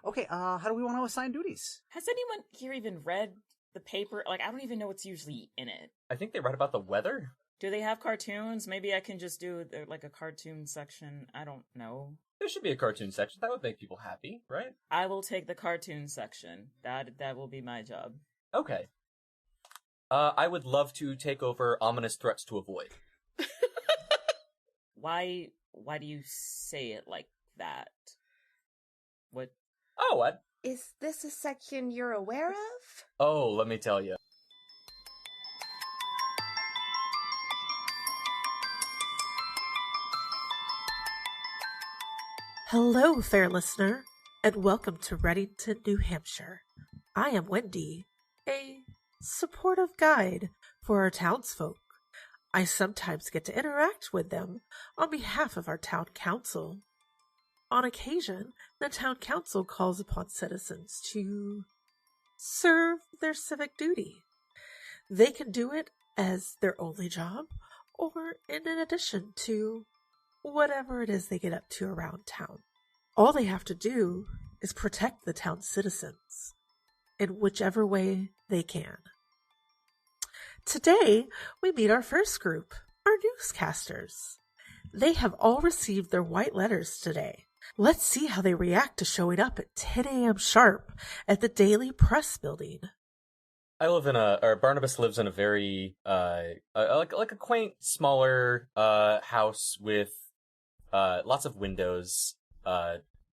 Okay, how do we want to assign duties? Has anyone here even read the paper? Like, I don't even know what's usually in it. I think they write about the weather. Do they have cartoons? Maybe I can just do, like, a cartoon section. I don't know. There should be a cartoon section. That would make people happy, right? I will take the cartoon section. That will be my job. Okay. I would love to take over ominous threats to avoid. Why do you say it like that? What? Oh, what? Is this a section you're aware of? Oh, let me tell you. Hello, fair listener, and welcome to Reddington, New Hampshire. I am Wendy, a supportive guide for our townsfolk. I sometimes get to interact with them on behalf of our town council. On occasion, the town council calls upon citizens to serve their civic duty. They can do it as their only job, or in addition to whatever it is they get up to around town. All they have to do is protect the town's citizens in whichever way they can. Today, we meet our first group, our newscasters. They have all received their white letters today. Let's see how they react to showing up at 10 a.m. sharp at the Daily Press building. Barnabas lives in a very, like a quaint, smaller, house with, lots of windows,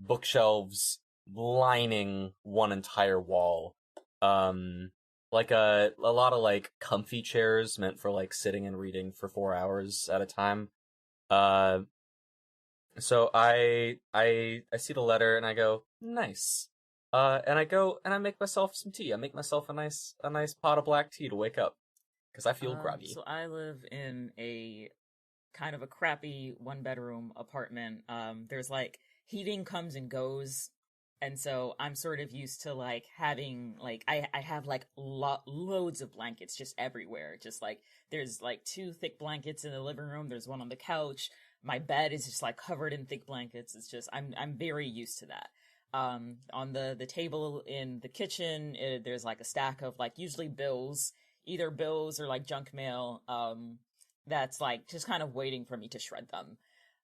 bookshelves lining one entire wall. Like a lot of, like, comfy chairs meant for, like, sitting and reading for 4 hours at a time. So I see the letter and I go, nice. And I go and I make myself some tea. I make myself a nice pot of black tea to wake up. Because I feel groggy. So I live in a kind of a crappy one-bedroom apartment. There's, like, heating comes and goes. And so I'm sort of used to, like, having, like, I have, like, loads of blankets just everywhere. Just, like, there's, like, 2 thick blankets in the living room. There's one on the couch. My bed is just, like, covered in thick blankets. It's just, I'm very used to that. On the table in the kitchen, there's, like, a stack of, like, usually bills, either bills or, like, junk mail, that's, like, just kind of waiting for me to shred them.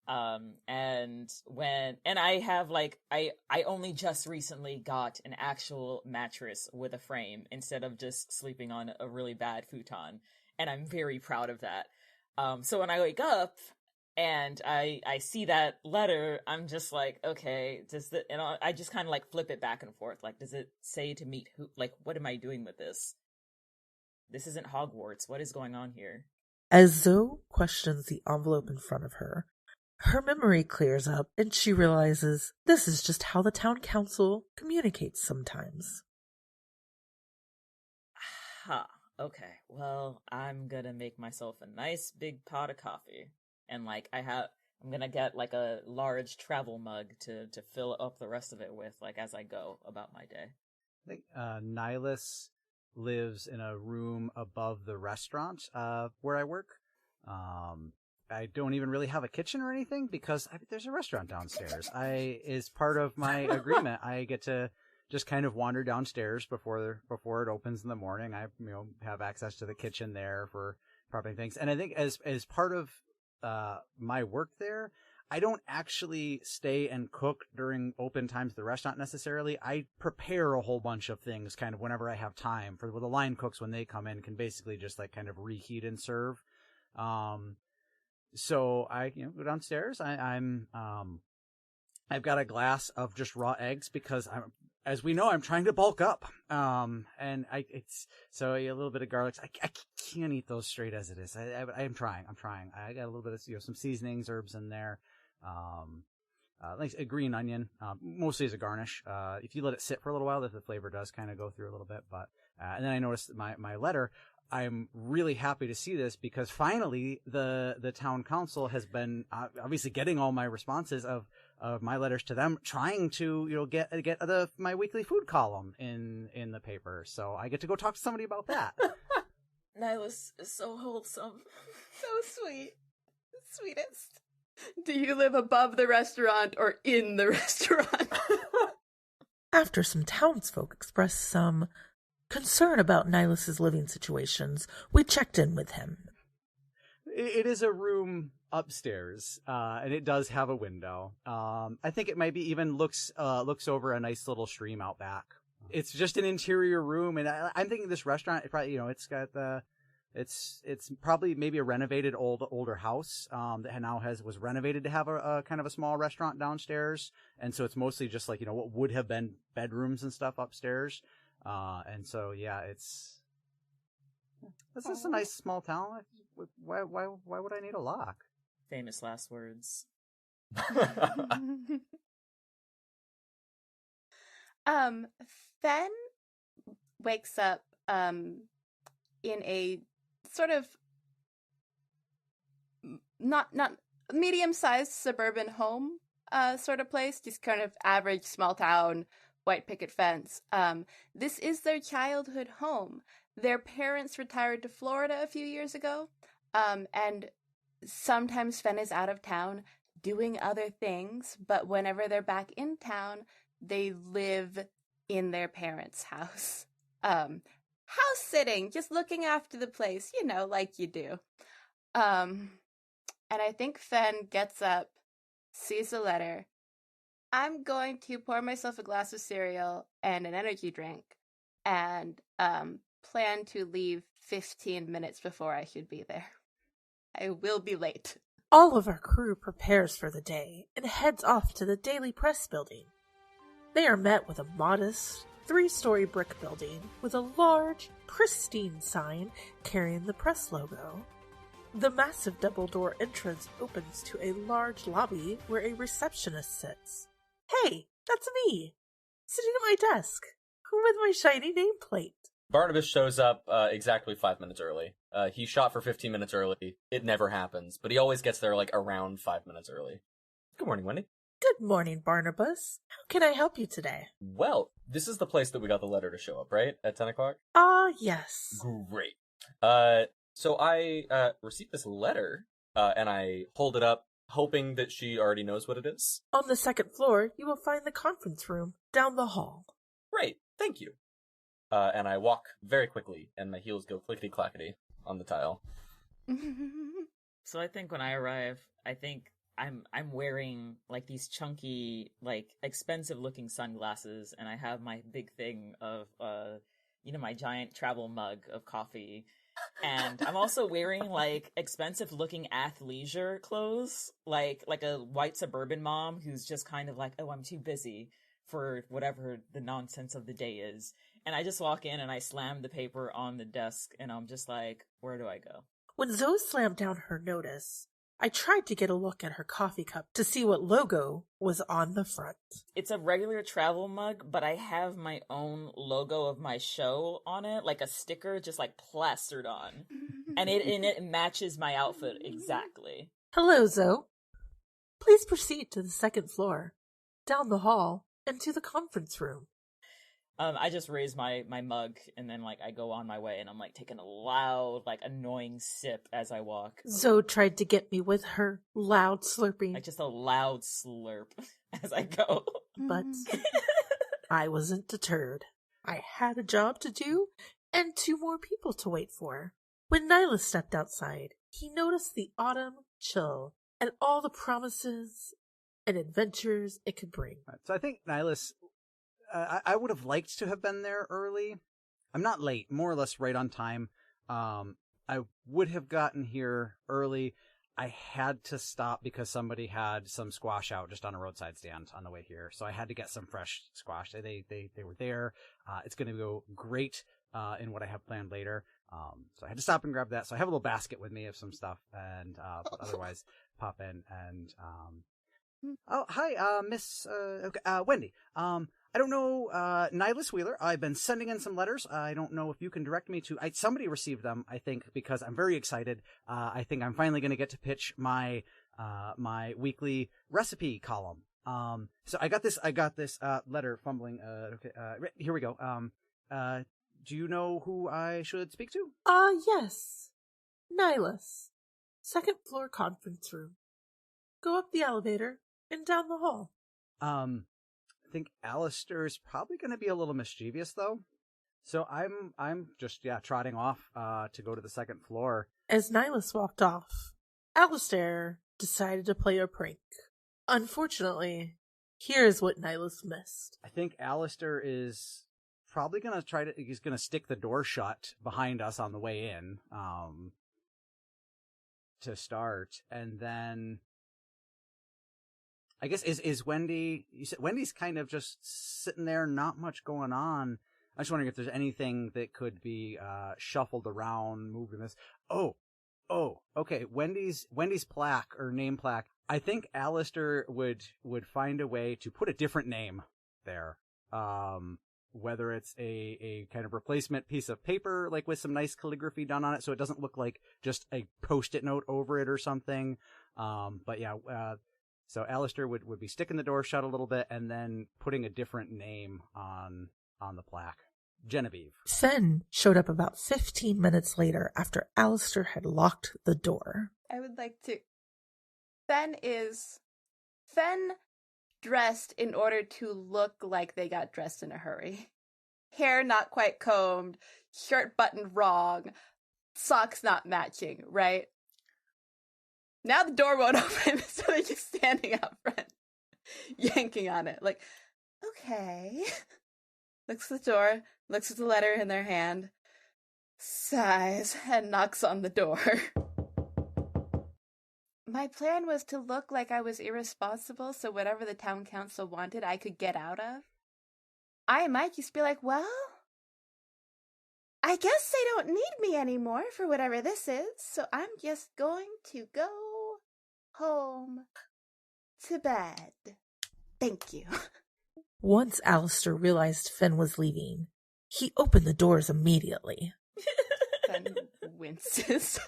And I have, like, I only just recently got an actual mattress with a frame instead of just sleeping on a really bad futon. And I'm very proud of that. So when I wake up and I see that letter, I'm just like, okay, I just kind of, like, flip it back and forth. Like, does it say to meet who? Like, what am I doing with this? This isn't Hogwarts. What is going on here? As Zoe questions the envelope in front of her, her memory clears up and she realizes this is just how the town council communicates sometimes. Okay. Well, I'm gonna make myself a nice big pot of coffee. And, like, I'm gonna get, like, a large travel mug to fill up the rest of it with, like, as I go about my day. I think Nilus lives in a room above the restaurant where I work. I don't even really have a kitchen or anything because there's a restaurant downstairs. As part of my agreement, I get to just kind of wander downstairs before it opens in the morning. I have access to the kitchen there for prepping things. And I think as part of my work there, I don't actually stay and cook during open times of the restaurant necessarily. I prepare a whole bunch of things kind of whenever I have time. For the line cooks, when they come in, can basically just, like, kind of reheat and serve. So I go downstairs. I've got a glass of just raw eggs because as we know, I'm trying to bulk up. And so a little bit of garlic. I can't eat those straight as it is. I'm trying. I got a little bit of some seasonings, herbs in there. Like a green onion, mostly as a garnish. If you let it sit for a little while, the flavor does kind of go through a little bit. But and then I noticed my letter. I'm really happy to see this because finally the town council has been obviously getting all my responses of my letters to them, trying to get my weekly food column in the paper. So I get to go talk to somebody about that. Nilus is so wholesome. So sweet. Sweetest. Do you live above the restaurant or in the restaurant? After some townsfolk expressed some concern about Nilus's living situations, we checked in with him. It is a room upstairs, and it does have a window. I think it maybe even looks over a nice little stream out back. It's just an interior room, and I'm thinking this restaurant, it probably, it's got it's probably maybe a renovated older house that now was renovated to have a kind of a small restaurant downstairs, and so it's mostly just like what would have been bedrooms and stuff upstairs, and so yeah, this is a nice small town. Why would I need a lock? Famous last words. Fen wakes up in a sort of not medium-sized suburban home sort of place, just kind of average small town, white picket fence. This is their childhood home. Their parents retired to Florida a few years ago, and sometimes Fen is out of town doing other things, but whenever they're back in town, they live in their parents' house. House sitting, just looking after the place, like you do. And I think Fen gets up, sees the letter. I'm going to pour myself a glass of cereal and an energy drink, and plan to leave 15 minutes before I should be there. I will be late. All of our crew prepares for the day and heads off to the Daily Press building. They are met with a modest 3-story brick building with a large, pristine sign carrying the press logo. The massive double-door entrance opens to a large lobby where a receptionist sits. Hey, that's me! Sitting at my desk, with my shiny nameplate. Barnabus shows up exactly 5 minutes early. He shot for 15 minutes early. It never happens, but he always gets there around 5 minutes early. Good morning, Wendy. Good morning, Barnabus. How can I help you today? Well, this is the place that we got the letter to show up, right? At 10 o'clock? Yes. Great. So I received this letter, and I hold it up, hoping that she already knows what it is. On the second floor, you will find the conference room down the hall. Great, thank you. And I walk very quickly, and my heels go clickety-clackety on the tile. So I think when I arrive, I'm wearing these chunky, expensive looking sunglasses, and I have my big thing of my giant travel mug of coffee. And I'm also wearing expensive looking athleisure clothes, like a white suburban mom who's just kind of oh, I'm too busy for whatever the nonsense of the day is. And I just walk in and I slam the paper on the desk, and I'm just like, where do I go? When Zoe slammed down her notice, I tried to get a look at her coffee cup to see what logo was on the front. It's a regular travel mug, but I have my own logo of my show on it, like a sticker just plastered on. And it matches my outfit exactly. Hello, Zoe. Please proceed to the second floor, down the hall, and to the conference room. I just raise my mug, and then I go on my way, and I'm taking a loud, annoying sip as I walk. Zoe tried to get me with her loud slurping. Just a loud slurp as I go. But I wasn't deterred. I had a job to do and 2 more people to wait for. When Nilus stepped outside, he noticed the autumn chill and all the promises and adventures it could bring. So I think Nilus, I would have liked to have been there early. I'm not late, more or less right on time. I would have gotten here early. I had to stop because somebody had some squash out just on a roadside stand on the way here. So I had to get some fresh squash. They were there. It's going to go great in what I have planned later. So I had to stop and grab that. So I have a little basket with me of some stuff, and but otherwise pop in and oh, hi, Miss Wendy. I don't know, Nilus Wheeler. I've been sending in some letters. I don't know if you can direct me to. Somebody received them, I think, because I'm very excited. I think I'm finally going to get to pitch my my weekly recipe column. So I got this letter fumbling. Okay, here we go. Do you know who I should speak to? Yes. Nilus. Second floor conference room. Go up the elevator and down the hall. think Alistair's probably going to be a little mischievous, though. So I'm just, trotting off to go to the second floor. As Nilus walked off, Alistair decided to play a prank. Unfortunately, here's what Nilus missed. I think Alistair is probably going to he's going to stick the door shut behind us on the way in to start. And then I guess is Wendy, you said Wendy's kind of just sitting there, not much going on. I'm just wondering if there's anything that could be shuffled around, moved in this. Oh, okay. Wendy's plaque or name plaque. I think Alistair would find a way to put a different name there. Whether it's a kind of replacement piece of paper, like with some nice calligraphy done on it, so it doesn't look like just a Post-it note over it or something. But yeah, so Alistair would be sticking the door shut a little bit and then putting a different name on the plaque. Genevieve. Fen showed up about 15 minutes later after Alistair had locked the door. I would like to... Fen dressed in order to look like they got dressed in a hurry. Hair not quite combed, shirt buttoned wrong, socks not matching, right? Now the door won't open, so they're just standing out front, yanking on it. Like, okay... Looks at the door, looks at the letter in their hand, sighs, and knocks on the door. My plan was to look like I was irresponsible, so whatever the town council wanted, I could get out of. I might just be like, well, I guess they don't need me anymore for whatever this is, so I'm just going to go home to bed. Thank you. Once Alistair realized Fen was leaving, he opened the doors immediately. Fen winces.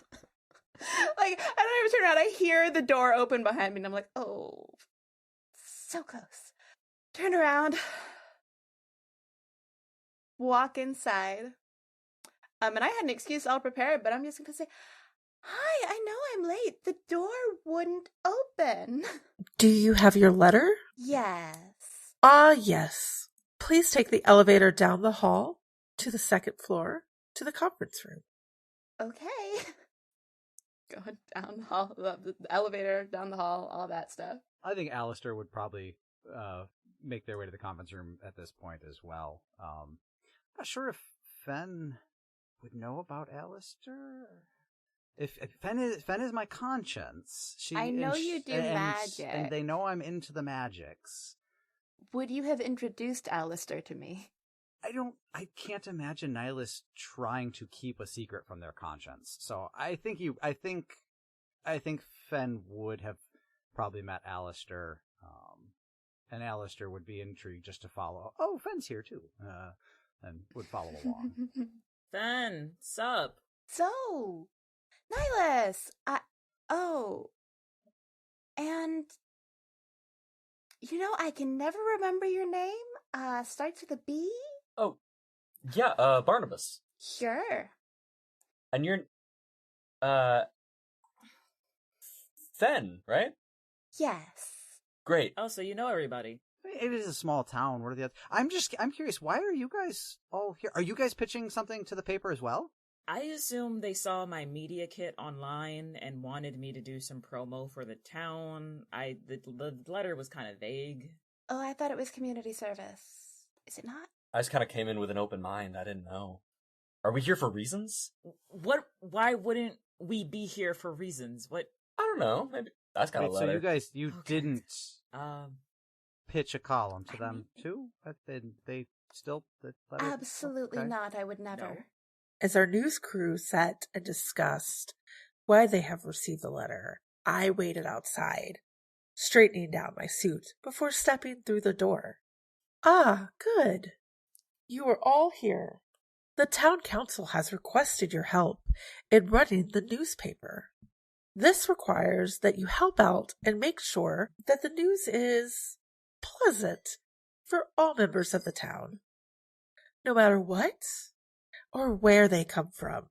Like, I don't even turn around. I hear the door open behind me, and I'm like, oh, so close. Turn around. Walk inside. And I had an excuse all prepared, but I'm just going to say, hi, I know I'm late. The door wouldn't open. Do you have your letter? Yes. Yes. Please take the elevator down the hall to the second floor to the conference room. Okay. Going down the hall, the elevator, down the hall, all that stuff. I think Alistair would probably make their way to the conference room at this point as well. Not sure if Fen would know about Alistair. If Fen is my conscience. I know you do magic. And they know I'm into the magics. Would you have introduced Alistair to me? I can't imagine Nilus trying to keep a secret from their conscience. So I think Fen would have probably met Alistair, and Alistair would be intrigued just to follow. Oh, Fen's here too, and would follow along. Fen, sup? So, Nilus, and I can never remember your name. Starts with a B? Oh, yeah, Barnabus. Sure. And you're, Fen, right? Yes. Great. Oh, so you know everybody. It is a small town. What are the others? I'm curious. Why are you guys all here? Are you guys pitching something to the paper as well? I assume they saw my media kit online and wanted me to do some promo for the town. The letter was kind of vague. Oh, I thought it was community service. Is it not? I just kind of came in with an open mind. I didn't know. Are we here for reasons? What? Why wouldn't we be here for reasons? What? I don't know. Maybe that's kind of So letter. you guys, Okay. didn't pitch a column to them too? They still the letter? Absolutely Okay. not. I would never. No. As our news crew sat and discussed why they have received the letter, I waited outside, straightening down my suit before stepping through the door. Ah, good. You are all here. The town council has requested your help in running the newspaper. This requires that you help out and make sure that the news is pleasant for all members of the town, no matter what or where they come from.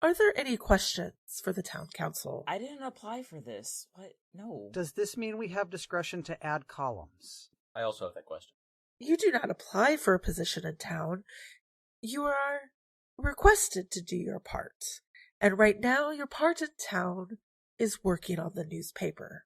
Are there any questions for the town council? I didn't apply for this. What? No. Does this mean we have discretion to add columns? I also have that question. You do not apply for a position in town. You are requested to do your part. And right now, your part in town is working on the newspaper.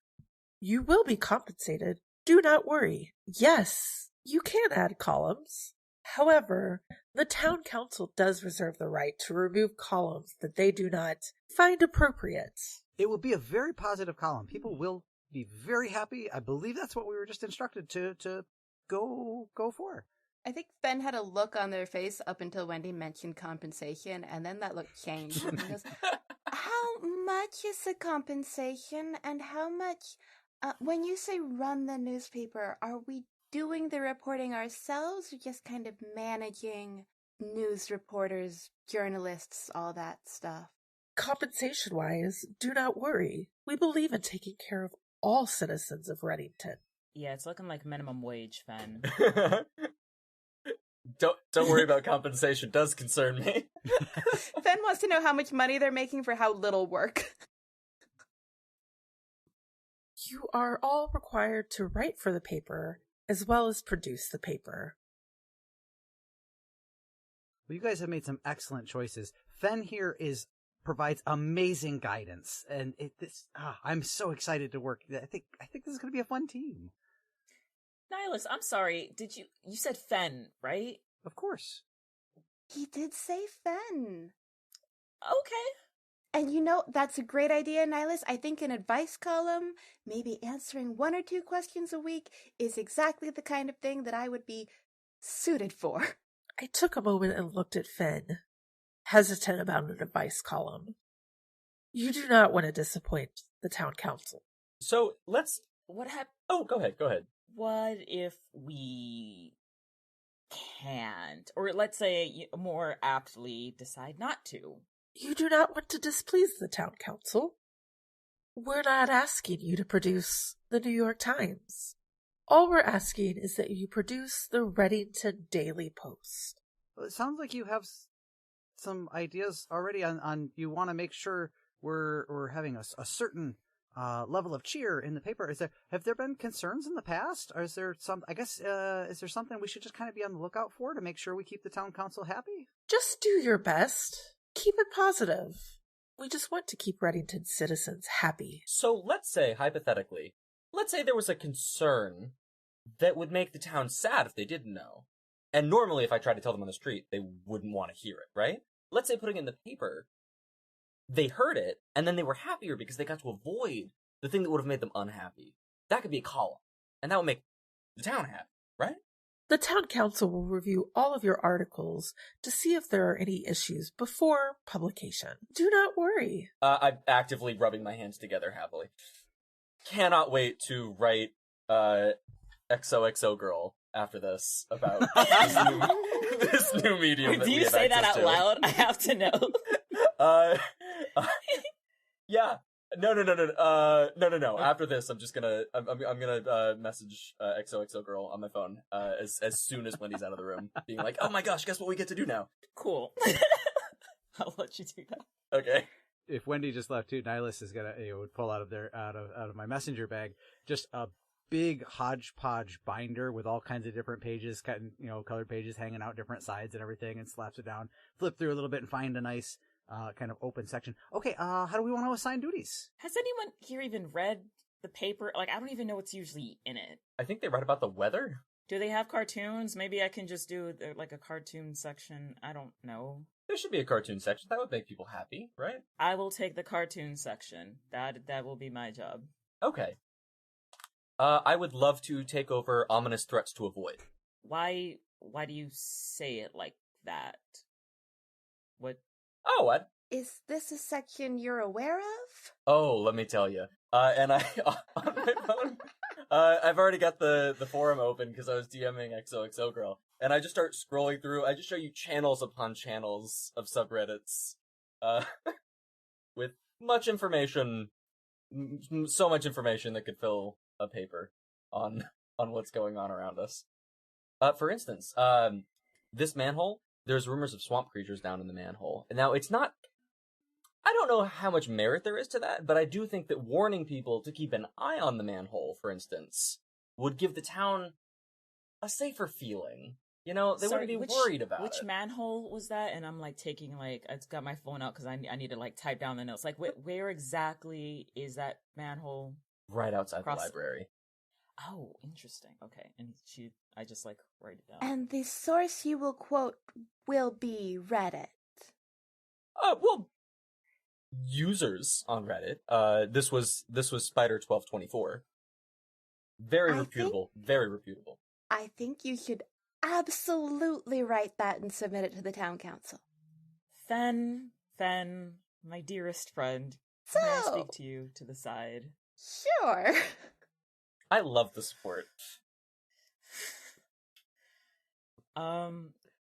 You will be compensated. Do not worry. Yes, you can add columns. However, the town council does reserve the right to remove columns that they do not find appropriate. It will be a very positive column. People will be very happy. I believe that's what we were just instructed to go for. I think Fen had a look on their face up until Wendy mentioned compensation, and then that look changed. And he goes, how much is the compensation, and how much, when you say run the newspaper, are we doing the reporting ourselves, or just kind of managing news reporters, journalists, all that stuff? Compensation-wise, do not worry. We believe in taking care of all citizens of Reddington. Yeah, it's looking like minimum wage, Fen. Don't worry about compensation. Does concern me. Fen wants to know how much money they're making for how little work. You are all required to write for the paper, as well as produce the paper. Well, you guys have made some excellent choices. Fen here provides amazing guidance, and I'm so excited to work. I think this is going to be a fun team. Nilus, I'm sorry. You said Fen, right? Of course. He did say Fen. Okay. And that's a great idea, Nilus. I think an advice column, maybe answering 1 or 2 questions a week, is exactly the kind of thing that I would be suited for. I took a moment and looked at Finn, hesitant about an advice column. You do not want to disappoint the town council. So What happened? Oh, go ahead. What if we can't? Or let's say more aptly decide not to. You do not want to displease the town council. We're not asking you to produce the New York Times. All we're asking is that you produce the Reddington Daily Post. Well, it sounds like you have some ideas already on you want to make sure we're having a certain level of cheer in the paper. Have there been concerns in the past? Or is there is there something we should just kind of be on the lookout for to make sure we keep the town council happy? Just do your best. Keep it positive. We just want to keep Reddington citizens happy. So let's say, hypothetically, there was a concern that would make the town sad if they didn't know. And normally if I tried to tell them on the street, they wouldn't want to hear it, right? Let's say putting it in the paper, they heard it, and then they were happier because they got to avoid the thing that would have made them unhappy. That could be a column, and that would make the town happy, right? The town council will review all of your articles to see if there are any issues before publication. Do not worry. I'm actively rubbing my hands together happily. Cannot wait to write XOXO Girl after this about this new medium. Do you say that out loud? I have to know. Yeah. No. After this, I'm just gonna message XOXO Girl on my phone as soon as Wendy's out of the room, being like, "Oh my gosh, guess what we get to do now?" Cool. I'll let you do that. Okay. If Wendy just left too, Nilus is gonna would pull out of my messenger bag just a big hodgepodge binder with all kinds of different pages, colored pages hanging out different sides and everything, and slaps it down, flip through a little bit, and find a nice kind of open section. Okay, how do we want to assign duties? Has anyone here even read the paper? Like, I don't even know what's usually in it. I think they write about the weather. Do they have cartoons? Maybe I can just do like a cartoon section. I don't know. There should be a cartoon section. That would make people happy, right? I will take the cartoon section. That will be my job. Okay. I would love to take over ominous threats to avoid. Why do you say it like that? What? Oh, what? Is this a section you're aware of? Oh, let me tell you. And I, on my phone, I've already got the forum open because I was DMing XOXO Girl. And I just start scrolling through. I just show you channels upon channels of subreddits, with much information, so much information that could fill a paper on what's going on around us. For instance, this manhole, there's rumors of swamp creatures down in the manhole. And now it's not, I don't know how much merit there is to that, but I do think that warning people to keep an eye on the manhole, for instance, would give the town a safer feeling. You know, they Sorry, wouldn't be worried about which it. manhole was that? And I'm like taking like, I've got my phone out because I need to like type down the notes. Like, where exactly is that manhole? Right outside Across- the library. Oh, interesting. Okay, and I just like write it down. And the source you will quote will be Reddit. Well, users on Reddit. This was Spider1224. Very reputable. Very reputable. I think you should absolutely write that and submit it to the town council. Fen, my dearest friend, So, may I speak to you to the side? sure. I love the support.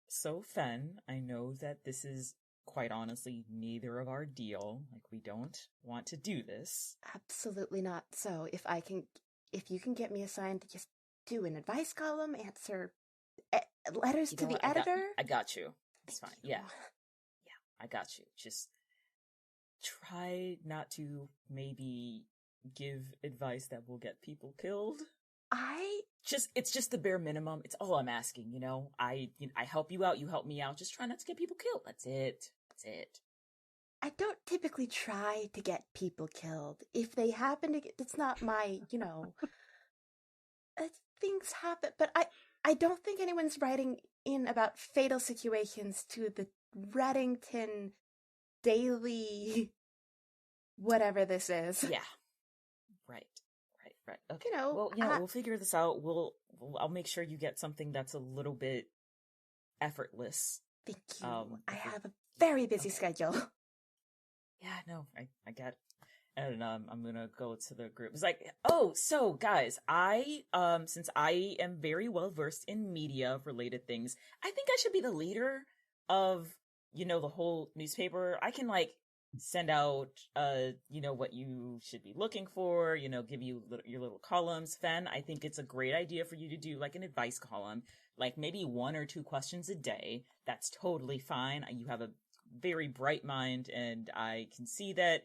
So Fen, I know that this is quite honestly neither of our deal. Like, we don't want to do this. Absolutely not. So if you can get me assigned to just do an advice column, answer letters You to know the what? editor. I got you. It's fine. Thank you. Yeah, I got you. Just try not to maybe give advice that will get people killed. It's just the bare minimum. It's all I'm asking, you know? I help you out, you help me out. Just try not to get people killed. That's it. I don't typically try to get people killed. If they happen to get, it's not my, things happen. But I don't think anyone's writing in about fatal situations to the Reddington Daily, whatever this is. Yeah. Right. Okay. You know, well, we'll figure this out. I'll make sure you get something that's a little bit effortless. Thank you. I have a very busy schedule. Yeah, no, I get it. And I'm gonna go to the group. It's like, oh, so guys, I since I am very well versed in media related things, I think I should be the leader of the whole newspaper. I can like send out what you should be looking for. Give you your little columns. Fen, I think it's a great idea for you to do like an advice column, like maybe 1 or 2 questions a day. That's totally fine. You have a very bright mind, and I can see that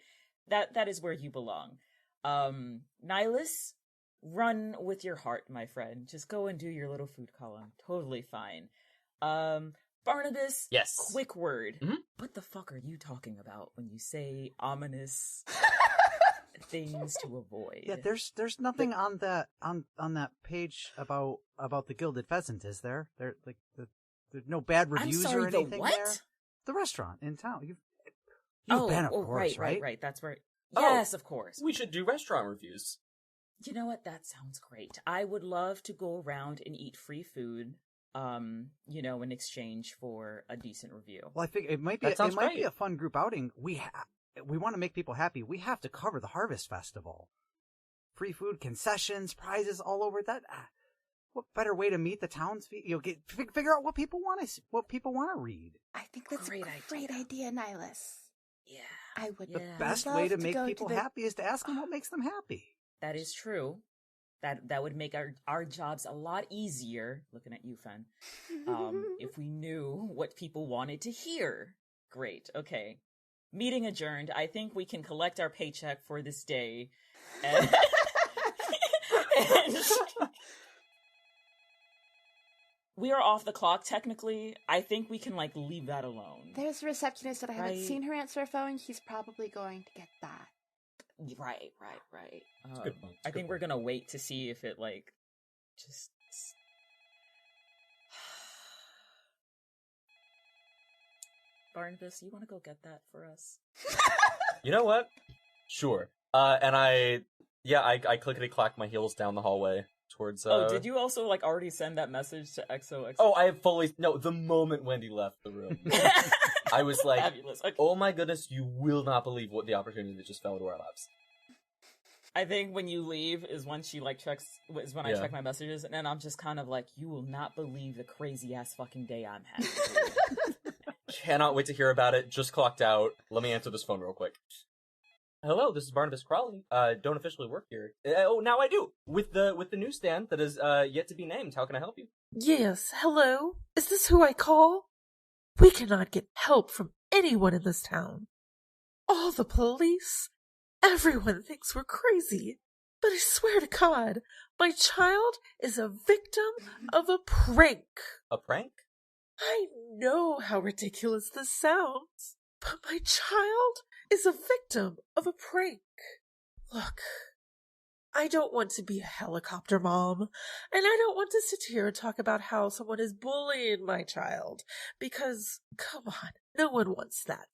is where you belong. Nilus, run with your heart, my friend. Just go and do your little food column. Totally fine. Barnabas, yes. Quick word. Mm-hmm. What the fuck are you talking about when you say ominous things to avoid? Yeah, there's nothing on that page about the Gilded Pheasant, is there? There's no bad reviews or anything the what? there. The restaurant in town. You've been, of course, right. That's right. Oh, yes, of course. We should do restaurant reviews. You know what? That sounds great. I would love to go around and eat free food, in exchange for a decent review. Well, I think it might be a fun group outing. We want to make people happy. We have to cover the Harvest Festival. Free food, concessions, prizes all over that. What better way to meet the townspeople? Figure out what people want to read. I think that's a great idea, Nilus. Yeah. I would. The best way to make people happy is to ask them what makes them happy. That is true. That would make our jobs a lot easier. Looking at you, Fen. If we knew what people wanted to hear. Great. Okay. Meeting adjourned. I think we can collect our paycheck for this day. And we are off the clock, technically. I think we can, leave that alone. There's a receptionist that I haven't seen her answer her phone. She's probably going to get that. Right. Good point. I think we're gonna wait to see if it, just... Barnabas, you want to go get that for us? You know what? Sure. And I clickety-clack my heels down the hallway towards, did you also, already send that message to XOXO? Oh, I have no, the moment Wendy left the room, I was like, fabulous. Okay. Oh my goodness, you will not believe what the opportunity that just fell into our laps. I think when you leave is when she, checks, is when I check my messages, and then I'm just kind of like, you will not believe the crazy-ass fucking day I'm having. Cannot wait to hear about it. Just clocked out. Let me answer this phone real quick. Hello, this is Barnabus Crawley. Don't officially work here. Now I do. With the newsstand that is yet to be named. How can I help you? Yes, hello? Is this who I call? We cannot get help from anyone in this town. All the police. Everyone thinks we're crazy. But I swear to God, My child is a victim of a prank. A prank? I know how ridiculous this sounds, but my child is a victim of a prank. Look, I don't want to be a helicopter mom, and I don't want to sit here and talk about how someone is bullying my child, because, come on, no one wants that.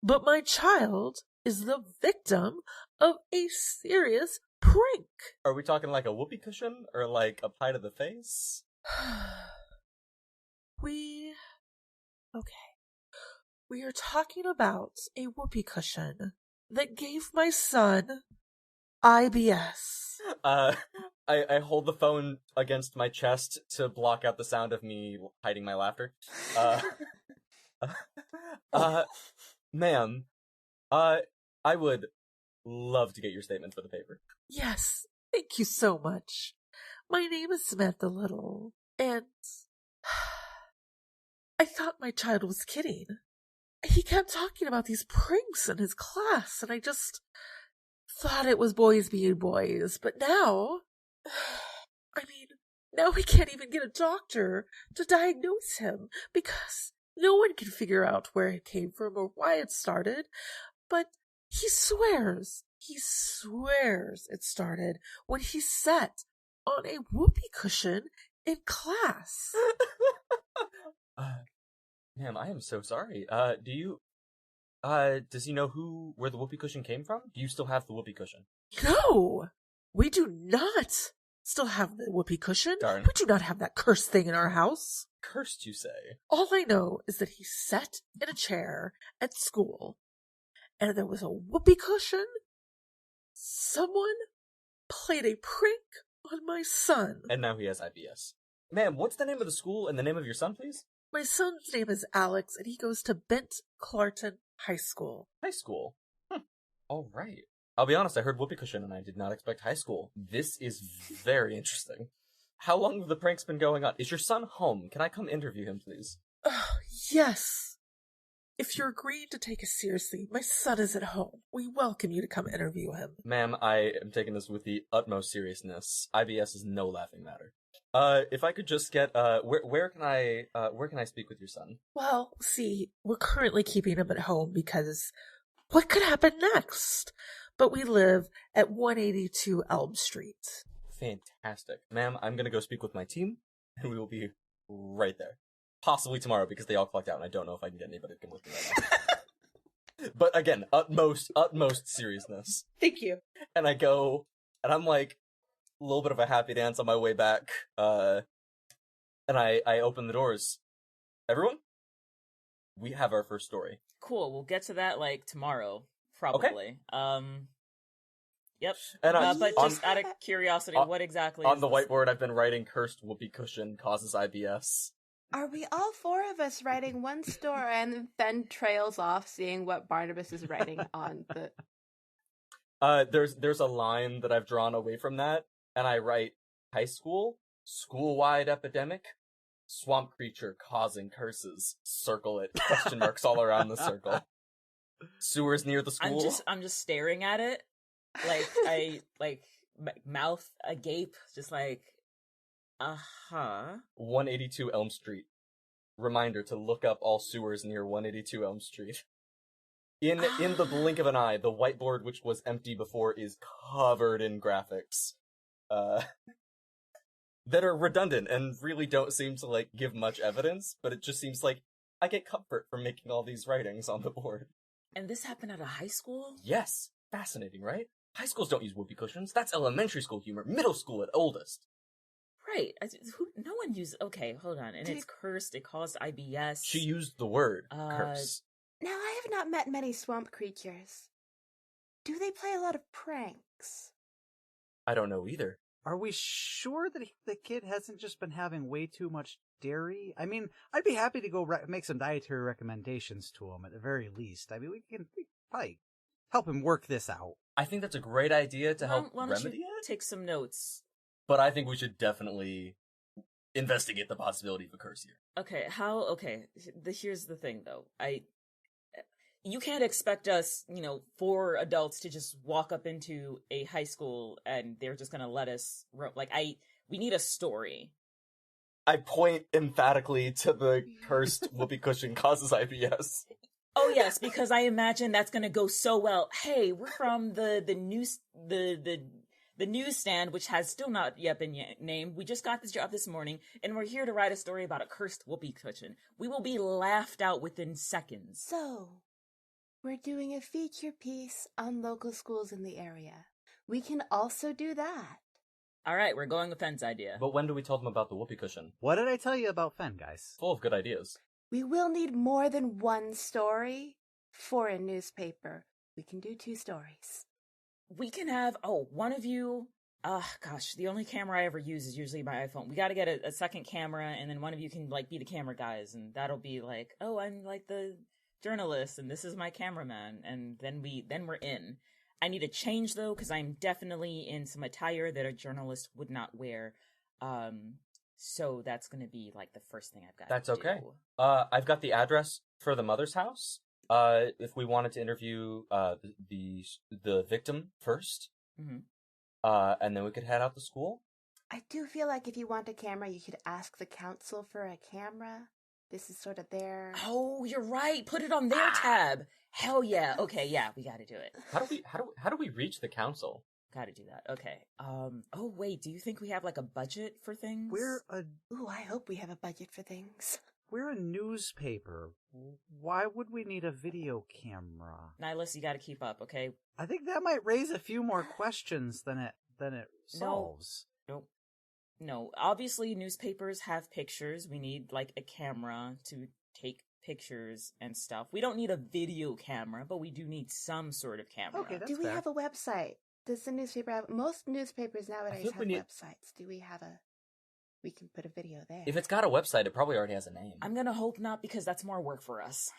But my child is the victim of a serious prank. Are we talking like a whoopee cushion or like a pie to the face? We are talking about a whoopee cushion that gave my son IBS. I hold the phone against my chest to block out the sound of me hiding my laughter. Ma'am, I would love to get your statement for the paper. Yes, thank you so much. My name is Samantha Little, and I thought my child was kidding. He kept talking about these pranks in his class, and I just thought it was boys being boys. But now, now we can't even get a doctor to diagnose him because no one can figure out where it came from or why it started. But he swears it started when he sat on a whoopee cushion in class. Ma'am, I am so sorry. Does he know where the whoopee cushion came from? Do you still have the whoopee cushion? No! We do not still have the whoopee cushion. Darn. We do not have that cursed thing in our house. Cursed, you say? All I know is that he sat in a chair at school, and there was a whoopee cushion. Someone played a prank on my son. And now he has IBS. Ma'am, what's the name of the school and the name of your son, please? My son's name is Alex, and he goes to Bent Clarton High School. High school? All right. I'll be honest, I heard whoopee cushion and I did not expect high school. This is very interesting. How long have the pranks been going on? Is your son home? Can I come interview him, please? Yes. If you're agreeing to take us seriously, my son is at home. We welcome you to come interview him. Ma'am, I am taking this with the utmost seriousness. IBS is no laughing matter. If I could just get, where can I speak with your son? Well, see, we're currently keeping him at home because what could happen next? But we live at 182 Elm Street. Fantastic. Ma'am, I'm gonna go speak with my team, and we will be right there. Possibly tomorrow, because they all clocked out, and I don't know if I can get anybody to come with me right now. But again, utmost seriousness. Thank you. And I go, and I'm like, a little bit of a happy dance on my way back, and I open the doors. Everyone, we have our first story. Cool, we'll get to that, tomorrow, probably. Okay. Yep. And but just out of curiosity, what exactly on is the this? whiteboard I've been writing cursed whoopee cushion causes IBS. Are we all four of us writing one story and then trails off seeing what Barnabas is writing on the... There's a line that I've drawn away from that, and I write, high school, school-wide epidemic, swamp creature causing curses, circle it, question marks all around the circle. Sewers near the school. I'm just staring at it, mouth agape, just 182 Elm Street. Reminder to look up all sewers near 182 Elm Street. In the blink of an eye, the whiteboard, which was empty before, is covered in graphics. That are redundant and really don't seem to, give much evidence, but it just seems like I get comfort from making all these writings on the board. And this happened at a high school? Yes. Fascinating, right? High schools don't use whoopee cushions. That's elementary school humor. Middle school at oldest. Right. No one uses... Okay, hold on. And it's cursed. It caused IBS. She used the word curse. Now, I have not met many swamp creatures. Do they play a lot of pranks? I don't know either. Are we sure that the kid hasn't just been having way too much dairy? I mean, I'd be happy to go make some dietary recommendations to him at the very least. I mean, we can probably help him work this out. I think that's a great idea to help why don't remedy you it. Take some notes. But I think we should definitely investigate the possibility of a curse here. Okay, here's the thing, though. you can't expect us, 4 adults to just walk up into a high school and they're just gonna let us, we need a story. I point emphatically to the cursed whoopee cushion causes IBS. Oh yes, because I imagine that's gonna go so well. Hey, we're from the newsstand, which has still not yet been named. We just got this job this morning, and we're here to write a story about a cursed whoopee cushion. We will be laughed out within seconds. So, we're doing a feature piece on local schools in the area. We can also do that. All right, we're going with Fenn's idea. But when do we tell them about the whoopee cushion? What did I tell you about Fenn, guys? Full of good ideas. We will need more than one story for a newspaper. We can do 2 stories. We can have, one of you, the only camera I ever use is usually my iPhone. We gotta get a second camera, and then one of you can, be the camera guys, and that'll be like, oh, I'm, the journalist, and this is my cameraman, and then we're in. I need a change, though, because I'm definitely in some attire that a journalist would not wear, so that's gonna be, the first thing I've got That's to okay. do. I've got the address for the mother's house. If we wanted to interview the victim first, and then we could head out to school. I do feel like if you want a camera, you could ask the council for a camera. This is sort of their... Oh, you're right. Put it on their tab. Hell yeah. Okay, yeah, we gotta do it. How do we reach the council? Gotta do that. Okay. Oh wait, do you think we have a budget for things? Ooh, I hope we have a budget for things. We're a newspaper. Why would we need a video camera? Nilus, you gotta keep up, okay? I think that might raise a few more questions than it solves. No, obviously newspapers have pictures. We need a camera to take pictures and stuff. We don't need a video camera, but we do need some sort of camera. Okay, that's Do we fair. have a website? Does the newspaper have... Most newspapers nowadays have websites. Do we have a... We can put a video there. If it's got a website, it probably already has a name. I'm gonna hope not, because that's more work for us.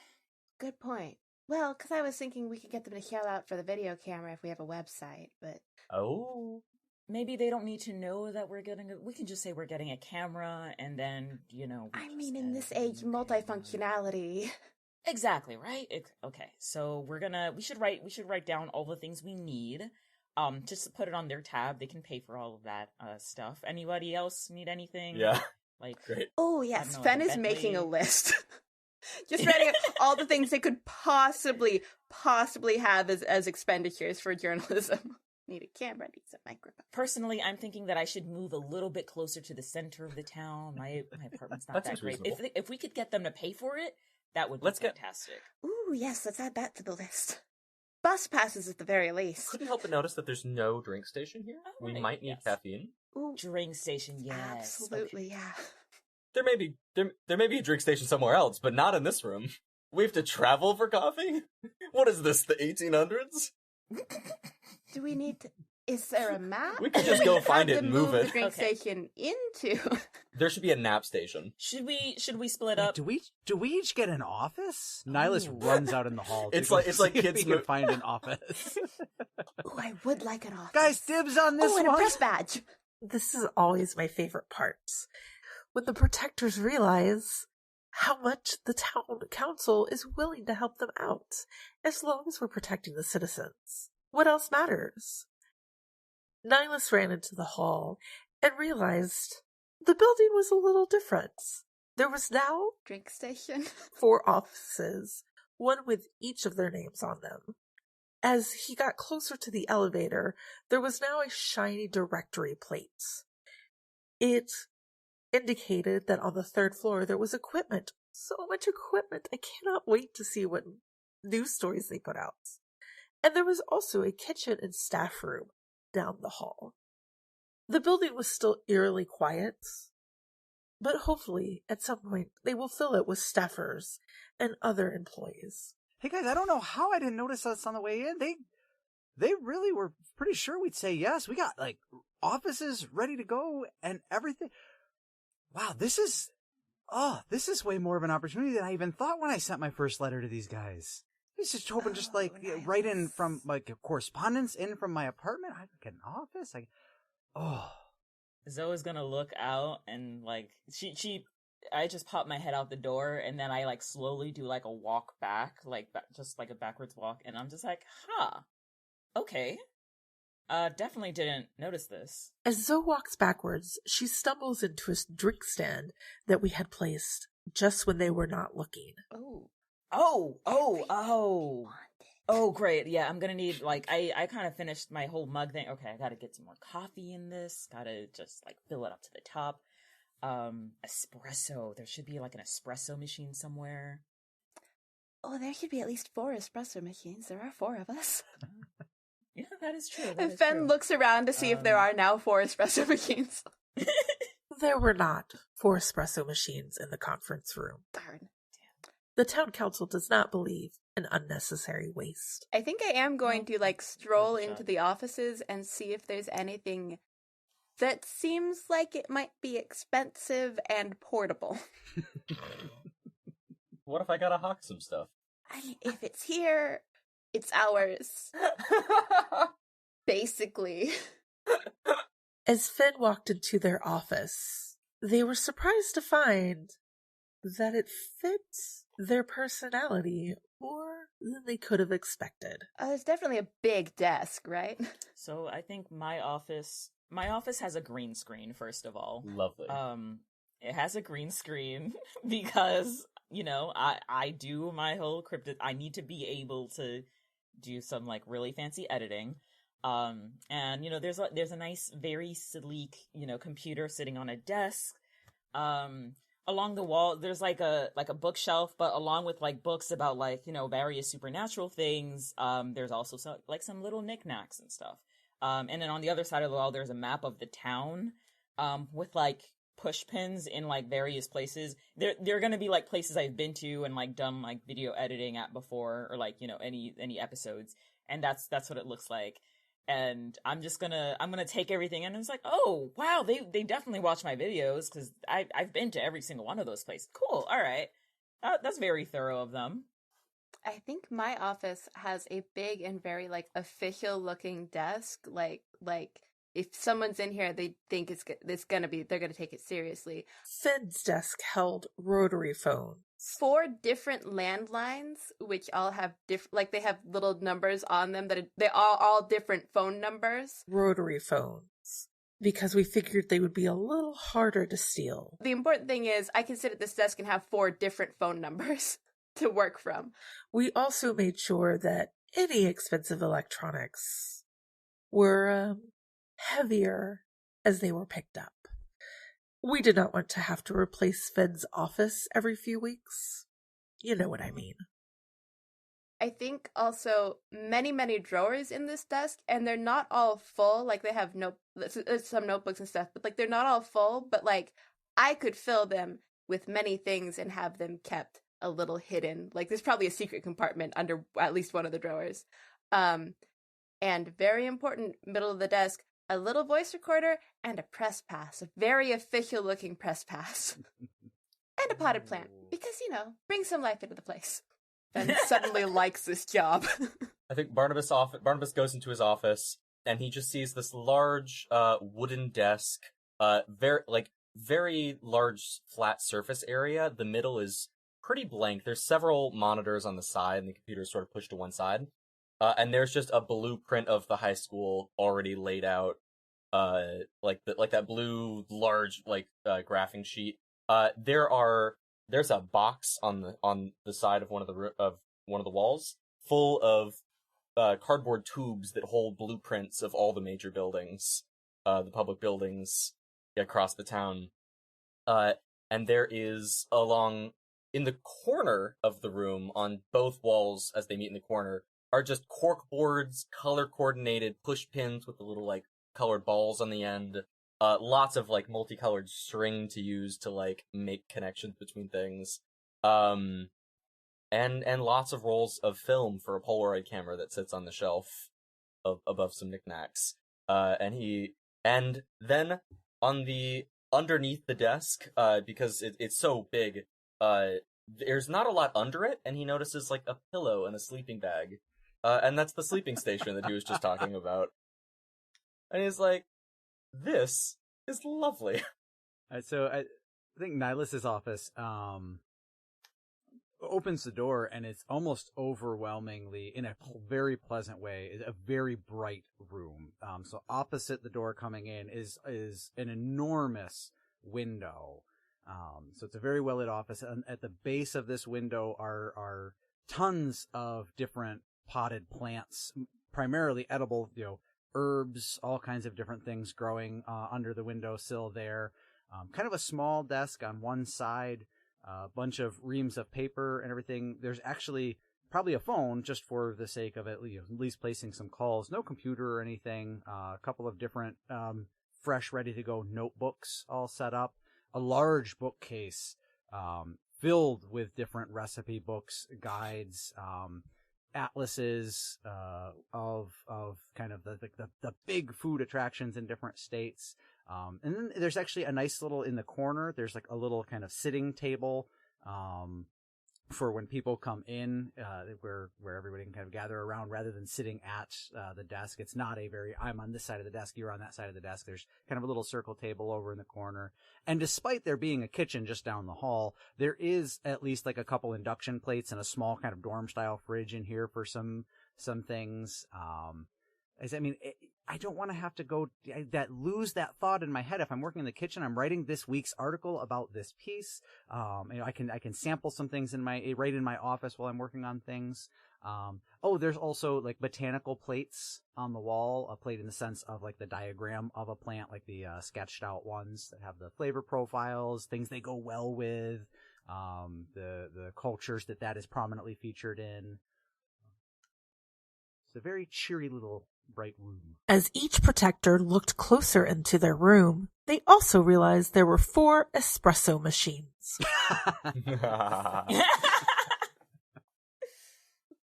Good point. Well, because I was thinking we could get them to shell out for the video camera if we have a website, but... Oh. Maybe they don't need to know that we're getting we can just say we're getting a camera, and then, in this age, multifunctionality. Exactly, right? Okay, so we should write down all the things we need. Just to put it on their tab. They can pay for all of that stuff. Anybody else need anything? Yeah. Great. Oh, yes. Fenn is making a list. Just writing up all the things they could possibly have as expenditures for journalism. Need a camera, need some microphone. Personally, I'm thinking that I should move a little bit closer to the center of the town. My apartment's not that great. If we could get them to pay for it, that would be fantastic. Ooh, yes, let's add that to the list. Bus passes at the very least. Couldn't help but notice that there's no drink station here. Oh, we might need caffeine. Ooh, drink station, yes. Absolutely, okay. Yeah. There may be a drink station somewhere else, but not in this room. We have to travel for coffee? What is this, the 1800s? Do we need to... Is there a map? We could just go find it and move it. The drink station into. There should be a nap station. Should we split up? Do we each get an office? Nihilus runs out in the hall. It's like kids can find an office. Oh, I would like an office. Guys, dibs on this one. And a press badge. This is always my favorite part. When the protectors realize how much the town council is willing to help them out, as long as we're protecting the citizens. What else matters? Nihilus ran into the hall and realized the building was a little different. There was now drink station, 4 offices, one with each of their names on them. As he got closer to the elevator, there was now a shiny directory plate. It indicated that on the 3rd floor there was equipment. So much equipment. I cannot wait to see what news stories they put out. And there was also a kitchen and staff room down the hall. The building was still eerily quiet, but hopefully at some point they will fill it with staffers and other employees. Hey guys, I don't know how I didn't notice us on the way in. They really were pretty sure we'd say yes. We got offices ready to go and everything. Wow, this is way more of an opportunity than I even thought when I sent my first letter to these guys. I was just hoping nice. Right in from a correspondence in from my apartment. I could get an office. Zoe's gonna look out and she just pop my head out the door, and then I like slowly do like a walk back, like just like a backwards walk, and I'm just like, okay. Definitely didn't notice this. As Zoe walks backwards, she stumbles into a drink stand that we had placed just when they were not looking. Oh, great. Yeah, I'm gonna need, like, I kind of finished my whole mug thing. Okay, I gotta get some more coffee in this. Gotta just, like, fill it up to the top. Espresso. There should be, like, an espresso machine somewhere. Oh, there should be at least 4 espresso machines. There are 4 of us. Yeah, that is true. And Fen looks around to see if there are now 4 espresso machines. There were not 4 espresso machines in the conference room. Darn. The town council does not believe in unnecessary waste. I think I am going to, like, stroll into the offices and see if there's anything that seems like it might be expensive and portable. What if I gotta hawk some stuff? If it's here, it's ours. Basically. As Finn walked into their office, they were surprised to find that it fit their personality more than they could have expected. There's definitely a big desk, right? So I think my office has a green screen, first of all. Lovely. It has a green screen because, you know, I do my whole cryptid. I need to be able to do some, like, really fancy editing. And, you know, there's a nice, very sleek, you know, computer sitting on a desk. Along the wall, there's like a bookshelf, but along with, like, books about, like, you know, various supernatural things, there's also some little knickknacks and stuff. And then on the other side of the wall, there's a map of the town, with, like, push pins in, like, various places. They're gonna be, like, places I've been to and, like, done, like, video editing at before, or, like, you know, any episodes. And that's what it looks like. And I'm gonna take everything in, and it's like, oh, wow, they definitely watch my videos, because I've been to every single one of those places. Cool, alright. That's very thorough of them. I think my office has a big and very, like, official-looking desk. Like, if someone's in here, they think they're gonna take it seriously. Finn's desk held rotary phones. 4 different landlines, which all have they have little numbers on them they are all different phone numbers. Rotary phones. Because we figured they would be a little harder to steal. The important thing is I can sit at this desk and have 4 different phone numbers to work from. We also made sure that any expensive electronics were heavier as they were picked up. We did not want to have to replace Finn's office every few weeks. You know what I mean. I think also many, many drawers in this desk, and they're not all full. Like, they have some notebooks and stuff, but, like, they're not all full, but, like, I could fill them with many things and have them kept a little hidden. Like, there's probably a secret compartment under at least one of the drawers. And very important, middle of the desk, a little voice recorder, and a press pass. A very official-looking press pass. And a potted plant, because, you know, bring some life into the place. And suddenly likes this job. I think Barnabas goes into his office, and he just sees this large wooden desk, very large flat surface area. The middle is pretty blank. There's several monitors on the side, and the computer is sort of pushed to one side. And there's just a blueprint of the high school already laid out, like that blue large graphing sheet. There's a box on the side of one of the walls full of cardboard tubes that hold blueprints of all the major buildings, the public buildings across the town. And there is in the corner of the room, on both walls as they meet in the corner, are just cork boards, color-coordinated push pins with the little, like, colored balls on the end. Lots of, like, multicolored string to use to, like, make connections between things. And lots of rolls of film for a Polaroid camera that sits on the shelf above some knickknacks. And then underneath the desk, because it's so big, there's not a lot under it, and he notices, like, a pillow and a sleeping bag. And that's the sleeping station that he was just talking about. And he's like, this is lovely. So I think Nilus's office opens the door, and it's almost overwhelmingly, in a very pleasant way, is a very bright room. So opposite the door coming in is an enormous window. So it's a very well lit office, and at the base of this window are tons of different potted plants, primarily edible, herbs, all kinds of different things growing under the windowsill there. Kind of a small desk on one side, a bunch of reams of paper and everything. There's actually probably a phone, just for the sake of at least placing some calls. No computer or anything. A couple of different fresh, ready-to-go notebooks all set up. A large bookcase filled with different recipe books, guides, atlases of kind of the big food attractions in different states. And then there's actually a nice little, in the corner, there's like a little kind of sitting table for when people come in, where everybody can kind of gather around rather than sitting at the desk. It's not I'm on this side of the desk, you're on that side of the desk. There's kind of a little circle table over in the corner. And despite there being a kitchen just down the hall, there is at least like a couple induction plates and a small kind of dorm style fridge in here for some things. I don't want to have to lose that thought in my head. If I'm working in the kitchen, I'm writing this week's article about this piece. I can sample some things right in my office while I'm working on things. There's also like botanical plates on the wall, a plate in the sense of like the diagram of a plant, like the sketched out ones that have the flavor profiles, things they go well with, the cultures that is prominently featured in. It's a very cheery little bright room. As each protector looked closer into their room, they also realized there were 4 espresso machines.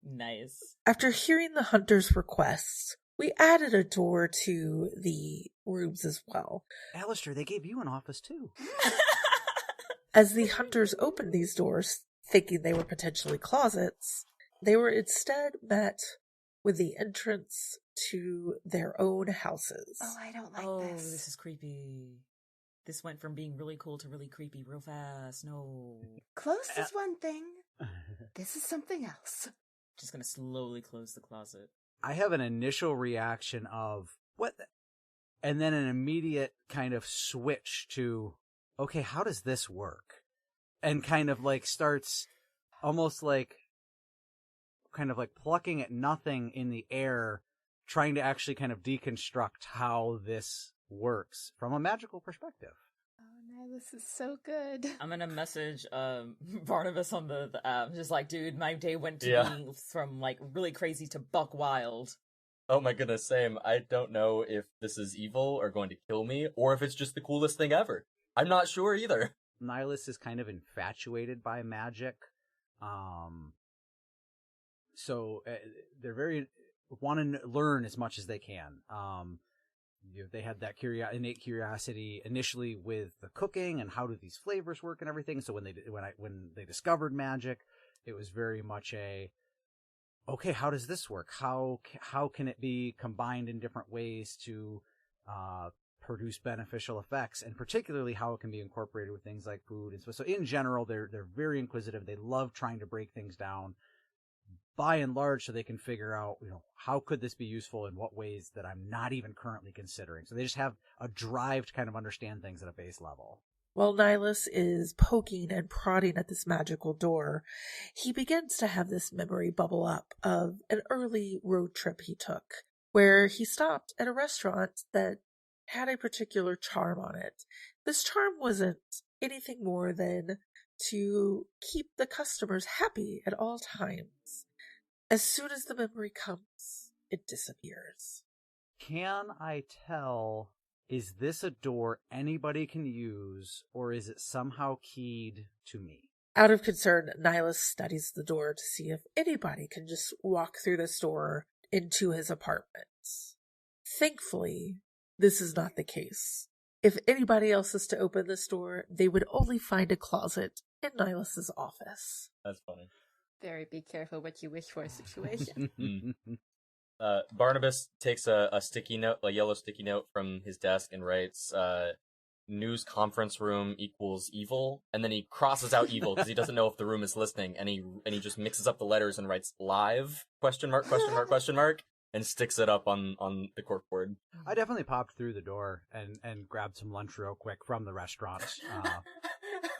Nice. After hearing the hunter's requests, we added a door to the rooms as well. Alistair, they gave you an office too. As the hunters opened these doors, thinking they were potentially closets, they were instead met with the entrance to their own houses. Oh, I don't like this. Oh, this is creepy. This went from being really cool to really creepy real fast. No. Close is one thing. This is something else. Just gonna slowly close the closet. I have an initial reaction of, what? And then an immediate kind of switch to, okay, how does this work? And kind of like starts almost like, kind of like plucking at nothing in the air, trying to actually kind of deconstruct how this works from a magical perspective. Oh, Nilus is so good. I'm gonna message Barnabus on the app, just like, dude, my day went to being from like really crazy to buck wild. Oh my goodness, same. I don't know if this is evil or going to kill me, or if it's just the coolest thing ever. I'm not sure either. Nilus is kind of infatuated by magic. So they're very want to learn as much as they can. They had that innate curiosity initially with the cooking and how do these flavors work and everything. So when they discovered magic, it was very much okay, how does this work? How can it be combined in different ways to produce beneficial effects, and particularly how it can be incorporated with things like food and stuff. So in general, they're very inquisitive. They love trying to break things down, by and large, so they can figure out, how could this be useful in what ways that I'm not even currently considering. So they just have a drive to kind of understand things at a base level. While Nilus is poking and prodding at this magical door, he begins to have this memory bubble up of an early road trip he took, where he stopped at a restaurant that had a particular charm on it. This charm wasn't anything more than to keep the customers happy at all times. As soon as the memory comes, it disappears. Can I tell, is this a door anybody can use, or is it somehow keyed to me? Out of concern, Nilus studies the door to see if anybody can just walk through this door into his apartment. Thankfully, this is not the case. If anybody else is to open this door, they would only find a closet in Nilus's office. That's funny. Very be careful what you wish for situation. Barnabas takes a sticky note, a yellow sticky note from his desk, and writes, news conference room equals evil, and then he crosses out evil because he doesn't know if the room is listening, and he just mixes up the letters and writes live question mark question mark question mark and sticks it up on the corkboard. I definitely popped through the door and grabbed some lunch real quick from the restaurant.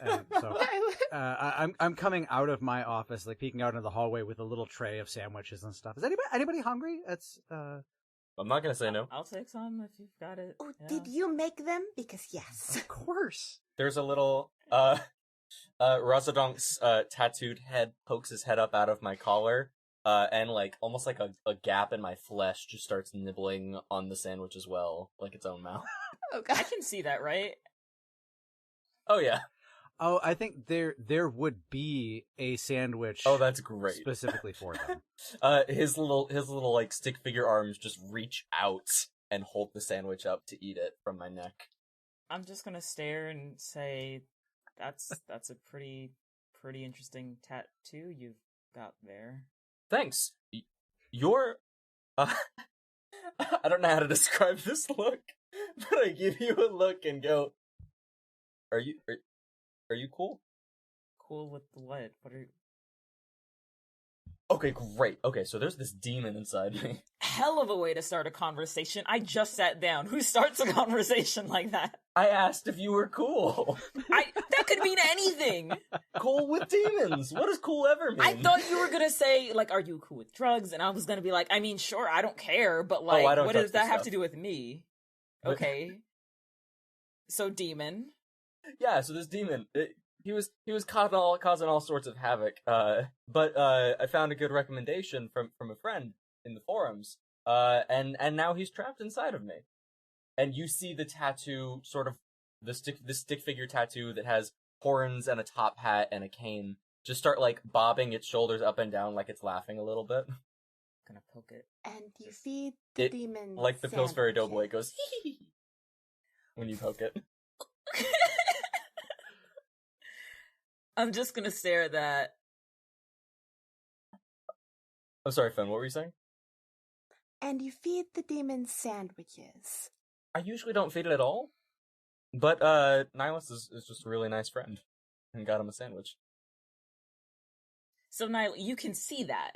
And so I'm coming out of my office, like peeking out into the hallway with a little tray of sandwiches and stuff. Is anybody hungry? It's I'm not gonna say no. I'll take some if you've got it. Oh, Yeah. did you make them? Because yes. of course. There's a little Razadonk's tattooed head pokes his head up out of my collar, and like almost like a gap in my flesh just starts nibbling on the sandwich as well, like its own mouth. Oh I god. can see that, right? Oh yeah. Oh, I think there would be a sandwich. Oh, that's great. Specifically for them. His little like stick figure arms just reach out and hold the sandwich up to eat it from my neck. I'm just gonna stare and say, that's a pretty interesting tattoo you've got there. Thanks. You're I don't know how to describe this look, but I give you a look and go, Are you cool? Cool with what? What are you... Okay, great. Okay, so there's this demon inside me. Hell of a way to start a conversation. I just sat down. Who starts a conversation like that? I asked if you were cool. That could mean anything. Cool with demons. What does cool ever mean? I thought you were gonna say, like, are you cool with drugs? And I was gonna be like, I mean, sure, I don't care, but like, I don't what touch does that this have stuff. to do with me? Okay. So demon. Yeah, so this demon, he was causing all sorts of havoc. But I found a good recommendation from a friend in the forums. And now he's trapped inside of me. And you see the tattoo, sort of the stick figure tattoo that has horns and a top hat and a cane, just start like bobbing its shoulders up and down like it's laughing a little bit. Gonna poke it. And you feed the demon Like the Pillsbury sandwiches. Doughboy, it goes hee hee when you poke it. I'm just gonna stare at that. I'm sorry, Fen, what were you saying? And you feed the demon sandwiches. I usually don't feed it at all, but Nilus is just a really nice friend and got him a sandwich. So Niall, you can see that.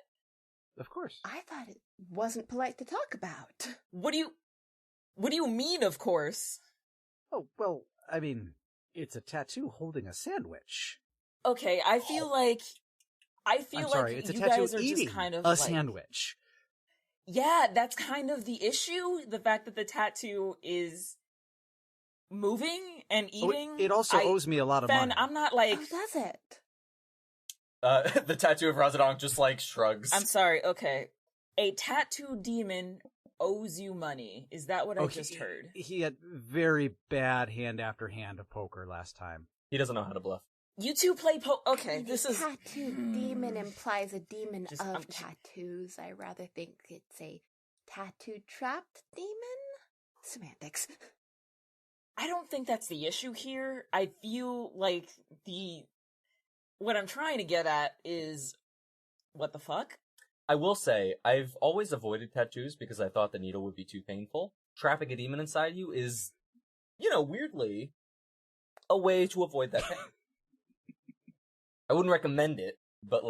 Of course. I thought it wasn't polite to talk about. What do you mean, of course? Oh, well, I mean, it's a tattoo holding a sandwich. Okay, I feel like I'm sorry, like it's a you tattoo guys are eating just kind of a like, sandwich. Yeah, that's kind of the issue. The fact that the tattoo is moving and eating. It also owes me a lot of Ben, money. I'm not like. Oh, does it? The tattoo of Razadonk just like shrugs. I'm sorry. Okay, a tattoo demon owes you money. Is that what I just heard? He had very bad hand after hand of poker last time. He doesn't know how to bluff. You two play Okay, this is Tattoo demon implies a demon Just- of I'm- tattoos. I rather think it's a tattoo trapped demon. Semantics. I don't think that's the issue here. I feel like what I'm trying to get at is what the fuck? I will say, I've always avoided tattoos because I thought the needle would be too painful. Trapping a demon inside you is, weirdly, a way to avoid that pain. I wouldn't recommend it, but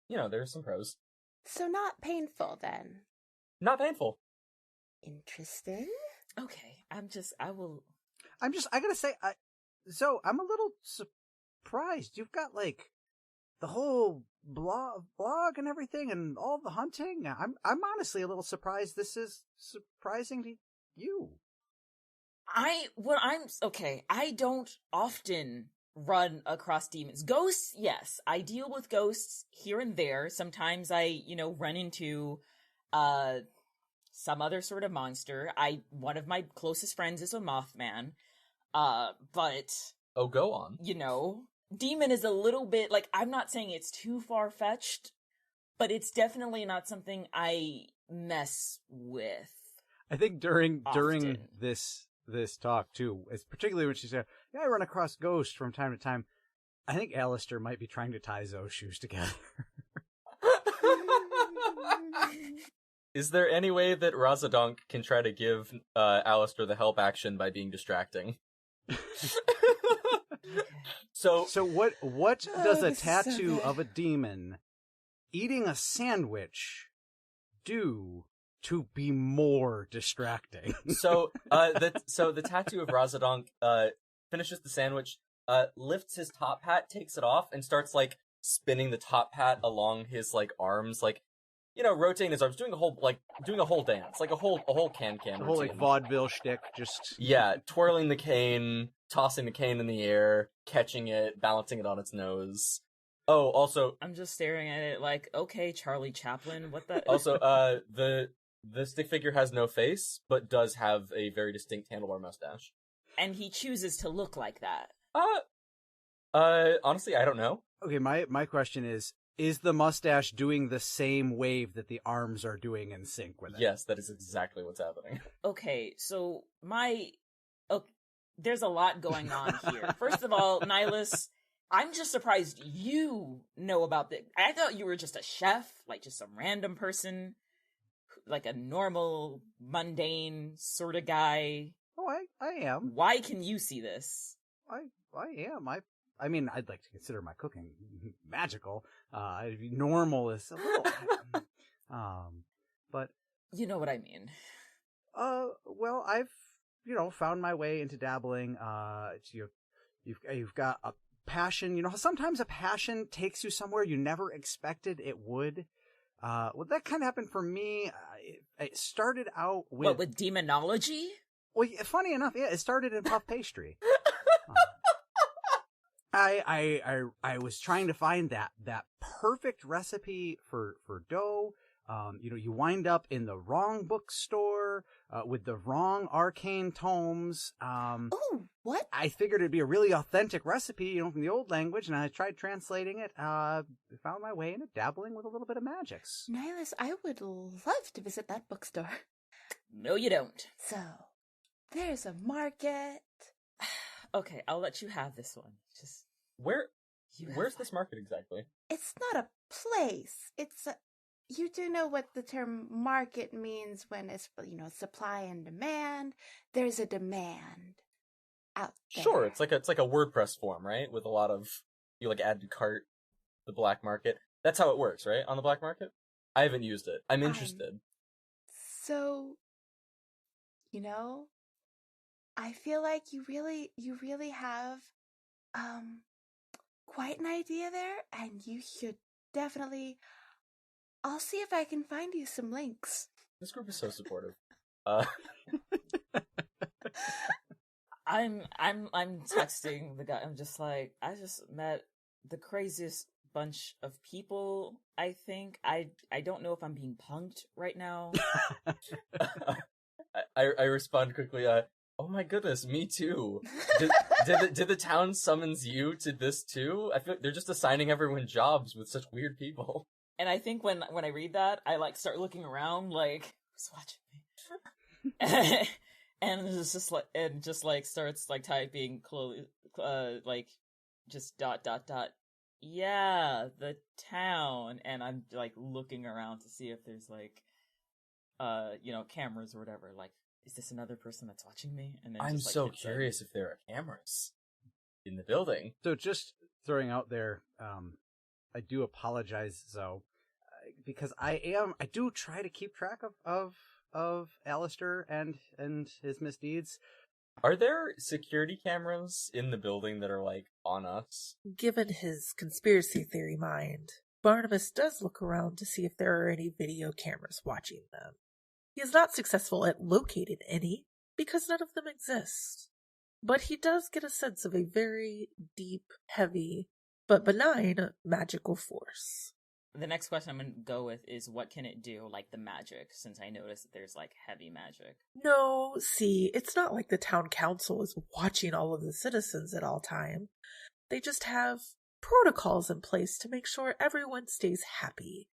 there's some pros. So not painful then. Not painful. Interesting. Okay, I gotta say, so I'm a little surprised. You've got the whole blog and everything and all the hunting. I'm honestly a little surprised this is surprising to you. I don't often run across demons. Ghosts, yes. I deal with ghosts here and there. Sometimes I, run into some other sort of monster. One of my closest friends is a Mothman. But Oh, go on. demon is a little bit I'm not saying it's too far fetched, but it's definitely not something I mess with. I think during Often. this talk too, it's particularly when she said, "Yeah, I run across ghosts from time to time." I think Alistair might be trying to tie Zoe's shoes together. Is there any way that Razadonk can try to give Alistair the help action by being distracting? So what does a this is so tattoo good. of a demon eating a sandwich do to be more distracting? the tattoo of Razadonk finishes the sandwich, lifts his top hat, takes it off, and starts like spinning the top hat along his like arms, like, you know, rotating his arms, doing a whole dance, like a whole can The whole like routine. vaudeville shtick, just Yeah, twirling the cane, tossing the cane in the air, catching it, balancing it on its nose. Oh, also, I'm just staring at it like, okay, Charlie Chaplin, what the? also, the stick figure has no face, but does have a very distinct handlebar mustache. And he chooses to look like that. Honestly, I don't know. okay. My question is the mustache doing the same wave that the arms are doing in sync with it? Yes, that is exactly what's happening. Okay, so there's a lot going on here. First of all, Nilus, I'm just surprised you know about this. I thought you were just a chef, like just some random person, like a normal, mundane sort of guy. Oh, I am. Why can you see this? I am. I mean, I'd like to consider my cooking magical. Normal is a little, but You know what I mean. well, I've found my way into dabbling. You've got a passion. You know, sometimes a passion takes you somewhere you never expected it would. Well, that kind of happened for me. It started out with What, with demonology? Well, funny enough, yeah, it started in puff pastry. I was trying to find that perfect recipe for dough. You wind up in the wrong bookstore with the wrong arcane tomes. Oh, what? I figured it'd be a really authentic recipe, from the old language, and I tried translating it. Found my way into dabbling with a little bit of magics. Nilus, I would love to visit that bookstore. No, you don't. So, there's a market. Okay, I'll let you have this one. Just Where's this market exactly? It's not a place. It's a... You do know what the term market means when it's, supply and demand. There's a demand out there. Sure, it's like a WordPress form, right? With a lot of, you like add to cart, the black market. That's how it works, right? On the black market? I haven't used it. I'm interested. So, I feel like you really have quite an idea there, and you should definitely... I'll see if I can find you some links. This group is so supportive. I'm texting the guy. I'm just like, I just met the craziest bunch of people. I think I don't know if I'm being punked right now. I respond quickly. Oh my goodness, me too. Did the town summons you to this too? I feel like they're just assigning everyone jobs with such weird people. And I think when I read that, I like start looking around, like, who's watching me? And it's just like starts like typing like just ... Yeah, the town. And I'm like looking around to see if there's like cameras or whatever. Like, is this another person that's watching me? And then I'm just, like, so hits curious if there are cameras in the building. So just throwing out there, I do apologize, Zoe, because I do try to keep track of Alistair and his misdeeds. Are there security cameras in the building that are like on us? Given his conspiracy theory mind, Barnabus does look around to see if there are any video cameras watching them. He is not successful at locating any, because none of them exist. But he does get a sense of a very deep, heavy, but benign magical force. The next question I'm going to go with is, what can it do, like the magic, since I noticed that there's like heavy magic? No, see, it's not like the town council is watching all of the citizens at all time. They just have protocols in place to make sure everyone stays happy.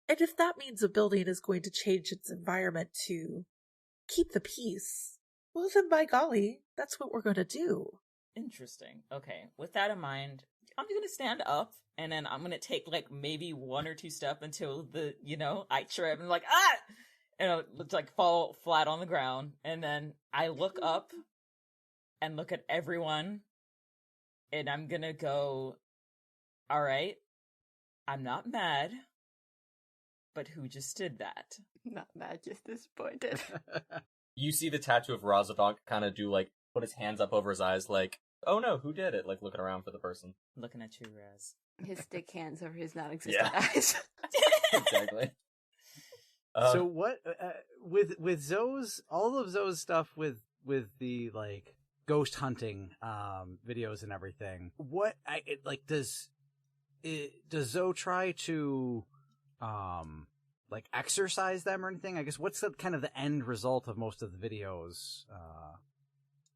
And if that means a building is going to change its environment to keep the peace, well then by golly, that's what we're going to do. Interesting. Okay, with that in mind, I'm going to stand up, and then I'm going to take like maybe 1 or 2 steps until I trip and like, ah! And I'll like fall flat on the ground, and then I look up and look at everyone, and I'm gonna go, all right, I'm not mad, but who just did that? Not mad, just disappointed. You see the tattoo of Razadonk kind of do, like, put his hands up over his eyes, like, oh no, who did it? Like, looking around for the person. Looking at you, Raz. His stick hands over his non-existent Yeah. eyes. Exactly. So what with Zoe's, all of Zoe's stuff with the like ghost hunting videos and everything, what does Zoe try to like exercise them or anything? I guess what's the kind of the end result of most of the videos?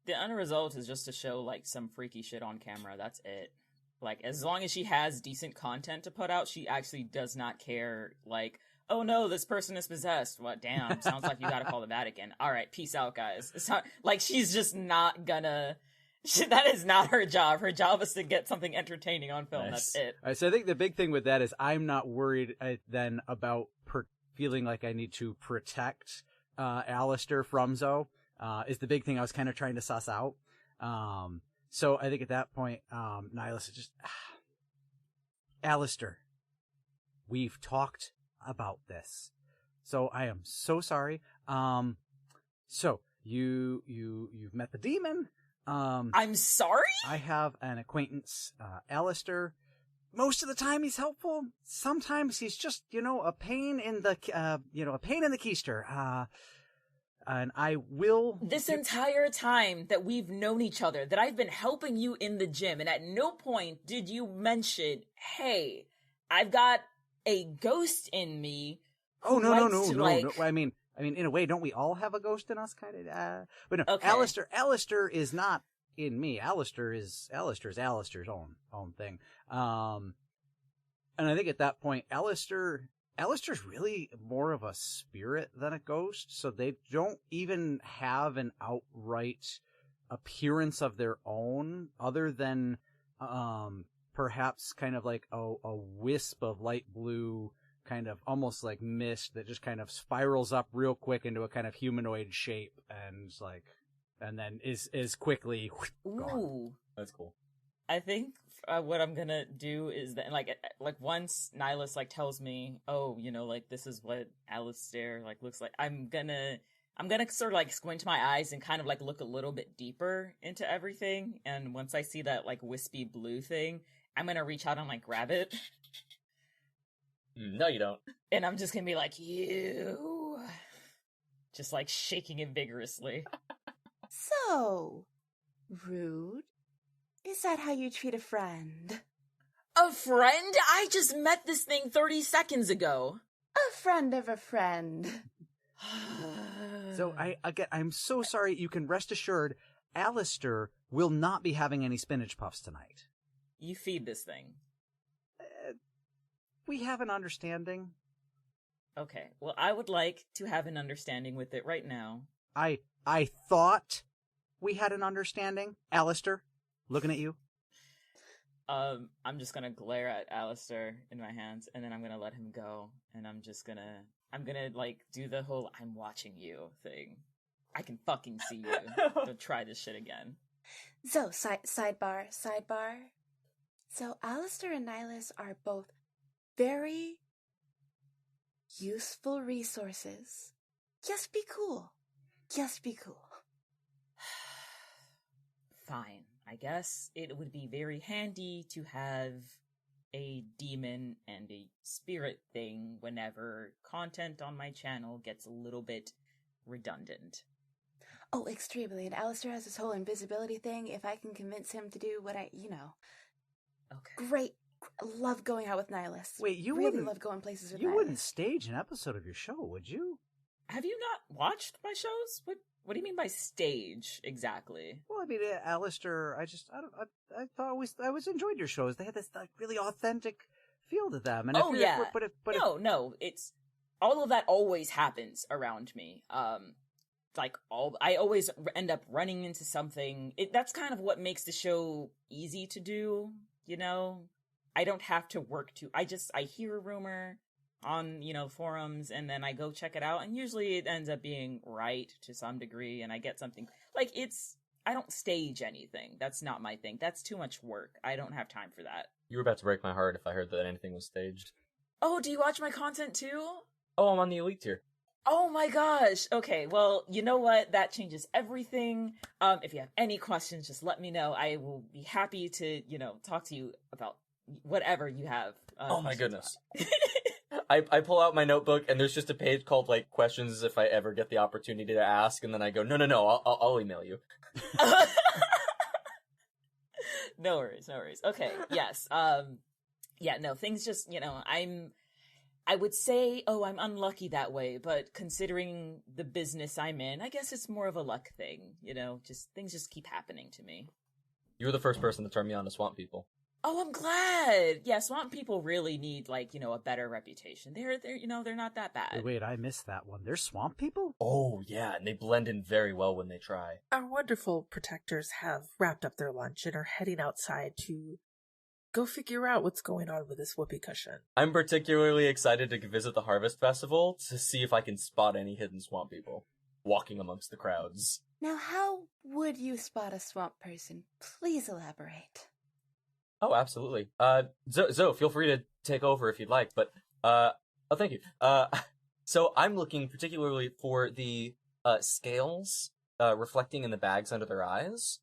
The end result is just to show, like, some freaky shit on camera. That's it. Like, as long as she has decent content to put out, she actually does not care, like, oh no, this person is possessed. What? Damn, sounds like you gotta call the Vatican. Alright, peace out, guys. It's not, like, she's just not gonna... that is not her job. Her job is to get something entertaining on film. Nice. That's it. All right, so I think the big thing with that is I'm not worried then about feeling like I need to protect Alistair from Zoe. Is the big thing I was kind of trying to suss out. So I think at that point, Nilus is just, Alistair, we've talked about this. So I am so sorry. So you've met the demon. I'm sorry? I have an acquaintance, Alistair. Most of the time he's helpful. Sometimes he's just, a pain in the, a pain in the keister. And I will... This entire time that we've known each other, that I've been helping you in the gym, and at no point did you mention, hey, I've got a ghost in me. Oh, no. I mean, in a way, don't we all have a ghost in us, kind of? But no, Okay. Alistair is not in me. Alistair is Alistair's own thing. And I think at that point, Alistair's really more of a spirit than a ghost, so they don't even have an outright appearance of their own, other than perhaps kind of like a wisp of light blue, kind of almost like mist that just kind of spirals up real quick into a kind of humanoid shape, and then is quickly gone. Ooh. That's cool. I think what I'm gonna do is that, like once Nilus, like, tells me, oh, like, this is what Alistair, like, looks like, I'm gonna sort of, like, squint my eyes and kind of, like, look a little bit deeper into everything, and once I see that, like, wispy blue thing, I'm gonna reach out and, like, grab it. No, you don't. And I'm just gonna be like, you... Just, like, shaking it vigorously. So, rude? Is that how you treat a friend? A friend? I just met this thing 30 seconds ago. A friend of a friend. So I'm so sorry. You can rest assured, Alistair will not be having any spinach puffs tonight. You feed this thing. We have an understanding. Okay, well, I would like to have an understanding with it right now. I thought we had an understanding. Alistair, looking at you. I'm just gonna glare at Alistair in my hands, and then I'm gonna let him go, and I'm gonna, like, do the whole I'm watching you thing. I can fucking see you. Don't try this shit again. So, sidebar. So, Alistair and Nilus are both very useful resources. Just be cool. Fine. I guess it would be very handy to have a demon and a spirit thing whenever content on my channel gets a little bit redundant. Oh, extremely. And Alistair has this whole invisibility thing. If I can convince him to do what Okay. Great. Love going out with Nilus. Wait, you really wouldn't love going places with You Nilus. wouldn't stage an episode of your show, would you? Have you not watched my shows? What do you mean by stage exactly? Well, I mean, Alistair, I always enjoyed your shows. They had this, like, really authentic feel to them. And I Oh, feel yeah. like No, it's all of that always happens around me. I always end up running into something. That's kind of what makes the show easy to do, I don't have to work I hear a rumor on, forums, and then I go check it out, and usually it ends up being right to some degree, and I get something. Like, it's stage anything. That's not my thing. That's too much work. I don't have time for that. You were about to break my heart if I heard that anything was staged. Oh, do you watch my content too? Oh, I'm on the elite tier. Oh my gosh. Okay, well, you know what? That changes everything. If you have any questions, just let me know. I will be happy to, talk to you about whatever you have. Oh my goodness. I pull out my notebook and there's just a page called like questions if I ever get the opportunity to ask, and then I go, no, I'll email you. No worries. Okay, yes. Things just, I would say, I'm unlucky that way, but considering the business I'm in, I guess it's more of a luck thing, things just keep happening to me. You were the first person to turn me on to swamp people. Oh, I'm glad. Yeah, swamp people really need, a better reputation. They're not that bad. Wait, I missed that one. They're swamp people? Oh, yeah, and they blend in very well when they try. Our wonderful protectors have wrapped up their lunch and are heading outside to go figure out what's going on with this whoopee cushion. I'm particularly excited to visit the Harvest Festival to see if I can spot any hidden swamp people walking amongst the crowds. Now, how would you spot a swamp person? Please elaborate. Oh, absolutely. Zoe, feel free to take over if you'd like, but, thank you. So I'm looking particularly for the, scales, reflecting in the bags under their eyes.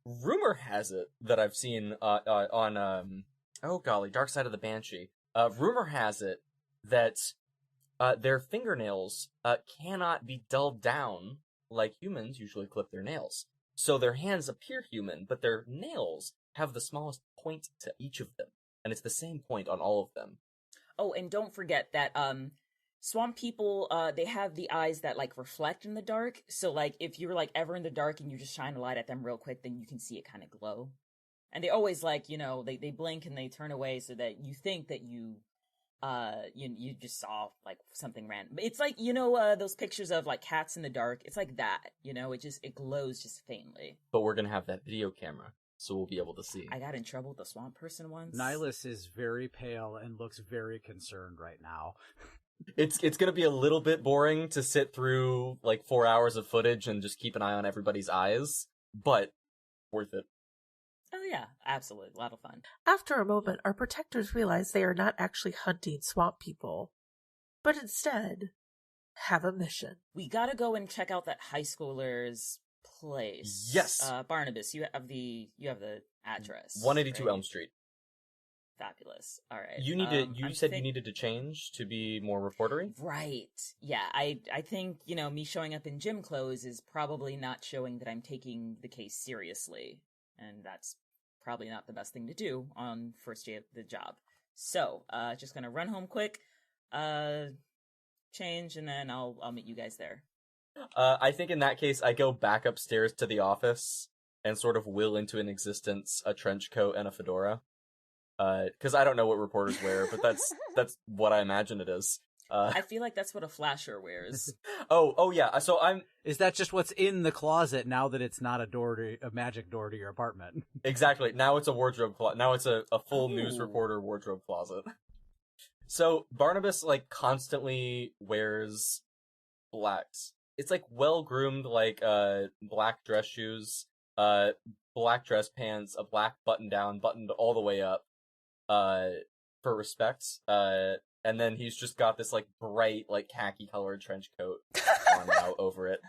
Rumor has it that I've seen, on, Dark Side of the Banshee. Rumor has it that, their fingernails, cannot be dulled down like humans usually clip their nails. So their hands appear human, but their nails have the smallest point to each of them. And it's the same point on all of them. Oh, and don't forget that, swamp people, they have the eyes that, reflect in the dark. So, if you're, ever in the dark and you just shine a light at them real quick, then you can see it kind of glow. And they always, they blink and they turn away so that you think that you just saw, something random. It's those pictures of, cats in the dark. It's like that, it glows just faintly. But we're gonna have that video camera, so we'll be able to see. I got in trouble with the swamp person once. Nilus is very pale and looks very concerned right now. It's gonna be a little bit boring to sit through, 4 hours of footage and just keep an eye on everybody's eyes, but worth it. Oh yeah, absolutely. A lot of fun. After a moment, our protectors realize they are not actually hunting swamp people, but instead have a mission. We gotta go and check out that high schooler's place. Yes. Barnabus, you have the address. 182 right? Elm Street. Fabulous. All right. You said you needed to change to be more reportery? Right. Yeah, I think, me showing up in gym clothes is probably not showing that I'm taking the case seriously. And that's probably not the best thing to do on first day of the job. So, just gonna run home quick, change, and then I'll meet you guys there. I think in that case, I go back upstairs to the office and sort of will into an existence a trench coat and a fedora. Because I don't know what reporters wear, but that's what I imagine it is. I feel like that's what a flasher wears. Oh yeah. So Is that just what's in the closet now that it's not a magic door to your apartment? Exactly. Now it's a wardrobe closet. Now it's a full news reporter wardrobe closet. So Barnabus constantly wears blacks. It's well groomed, black dress shoes, black dress pants, a black button down, buttoned all the way up, for respect. And then he's just got this bright khaki colored trench coat on now over it.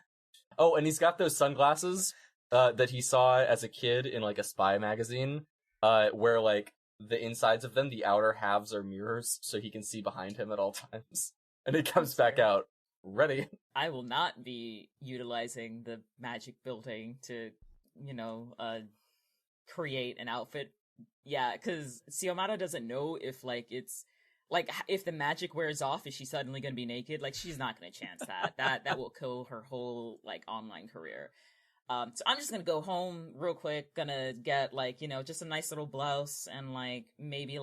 Oh, and he's got those sunglasses that he saw as a kid in a spy magazine, where the insides of them, the outer halves are mirrors, so he can see behind him at all times. And he comes back out ready. I will not be utilizing the magic building to, create an outfit. Yeah, because Xiomara doesn't know if it's if the magic wears off, is she suddenly going to be naked? She's not going to chance that. That will kill her whole online career. So I'm just gonna go home real quick. Gonna get just a nice little blouse and maybe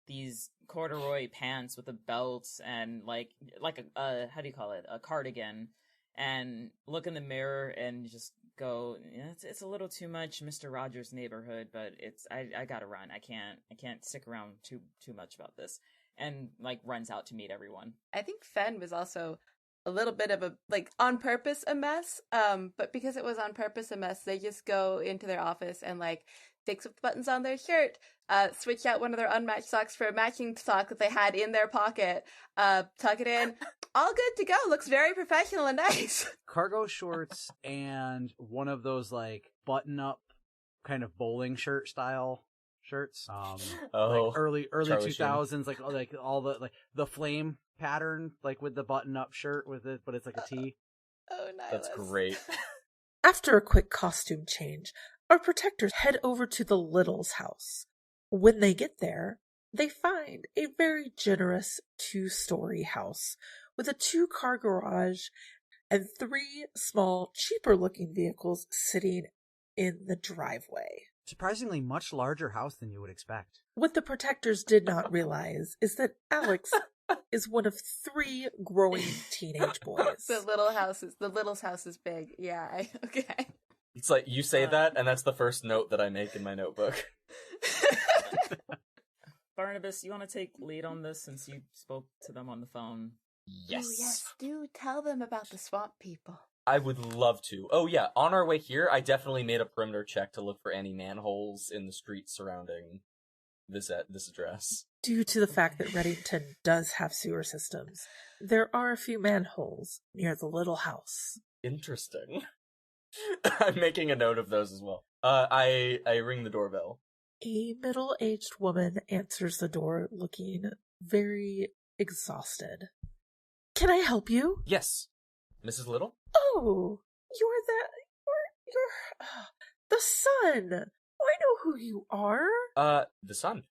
these corduroy pants with a belt and a how do you call it, a cardigan, and look in the mirror and just go, it's a little too much Mr. Rogers' Neighborhood, but I gotta run. I can't stick around too much about this. And runs out to meet everyone. I think Fen was also a little bit of a, like, on purpose a mess. But because it was on purpose a mess, they just go into their office and, like, fix up the buttons on their shirt, switch out one of their unmatched socks for a matching sock that they had in their pocket, tuck it in. All good to go. Looks very professional and nice. Cargo shorts and one of those, like, button-up kind of bowling shirt style shirts. Like early Charlie 2000s, like all the, like, the flame pattern, like with the button-up shirt with it, but it's like a tee. Oh, nice. That's great. After a quick costume change, our protectors head over to the Little's house. When they get there, they find a very generous 2-story house with a 2-car garage and 3 small, cheaper-looking vehicles sitting in the driveway. Surprisingly much larger house than you would expect. What the protectors did not realize is that Alex is one of 3 growing teenage boys. The Little's house is big. Yeah, okay. It's like, you say that, and that's the first note that I make in my notebook. Barnabas, you want to take lead on this since you spoke to them on the phone? Yes. Oh, yes, do tell them about the swamp people. I would love to. Oh yeah, on our way here, I definitely made a perimeter check to look for any manholes in the streets surrounding this address. Due to the fact that Reddington does have sewer systems, there are a few manholes near the Little house. Interesting. I'm making a note of those as well. I ring the doorbell. A middle-aged woman answers the door looking very exhausted. Can I help you? Yes. Mrs. Little? Oh, you're the son. I know who you are. The son.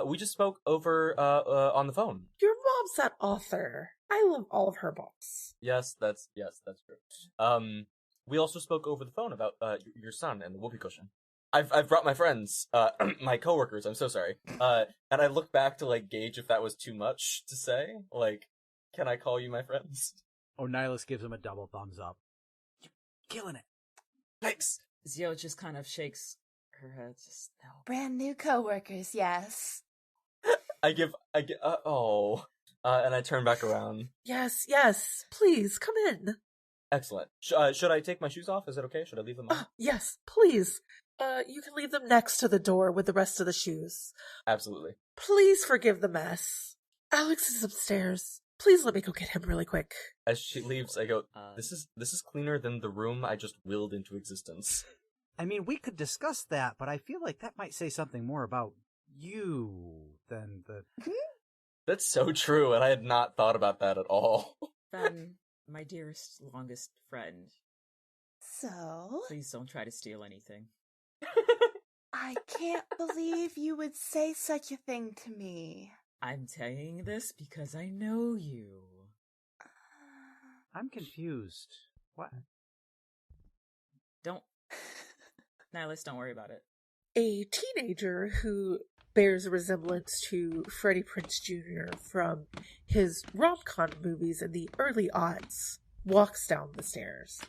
We just spoke over, on the phone. Your mom's that author. I love all of her books. Yes, that's true. We also spoke over the phone about, your son and the whoopee cushion. I've brought my friends, my coworkers, I'm so sorry. And I look back to, like, gauge if that was too much to say. Like, can I call you my friends? Oh, Nilus gives him a double thumbs up. You're killing it. Thanks. Zio just kind of shakes her head, just no. Brand new coworkers, yes. And I turn back around. Yes, please, come in. Excellent. Should I take my shoes off? Is it okay? Should I leave them on? Yes, please. You can leave them next to the door with the rest of the shoes. Absolutely. Please forgive the mess. Alex is upstairs. Please let me go get him really quick. As she leaves, I go, this is cleaner than the room I just willed into existence. I mean, we could discuss that, but I feel like that might say something more about you than the... That's so true, and I had not thought about that at all. Then, my dearest, longest friend, So? please don't try to steal anything. I can't believe you would say such a thing to me. I'm saying this because I know you. I'm confused. What? Don't... Nihilus, don't worry about it. A teenager who bears a resemblance to Freddie Prinze Jr. from his rom-com movies in the early aughts walks down the stairs.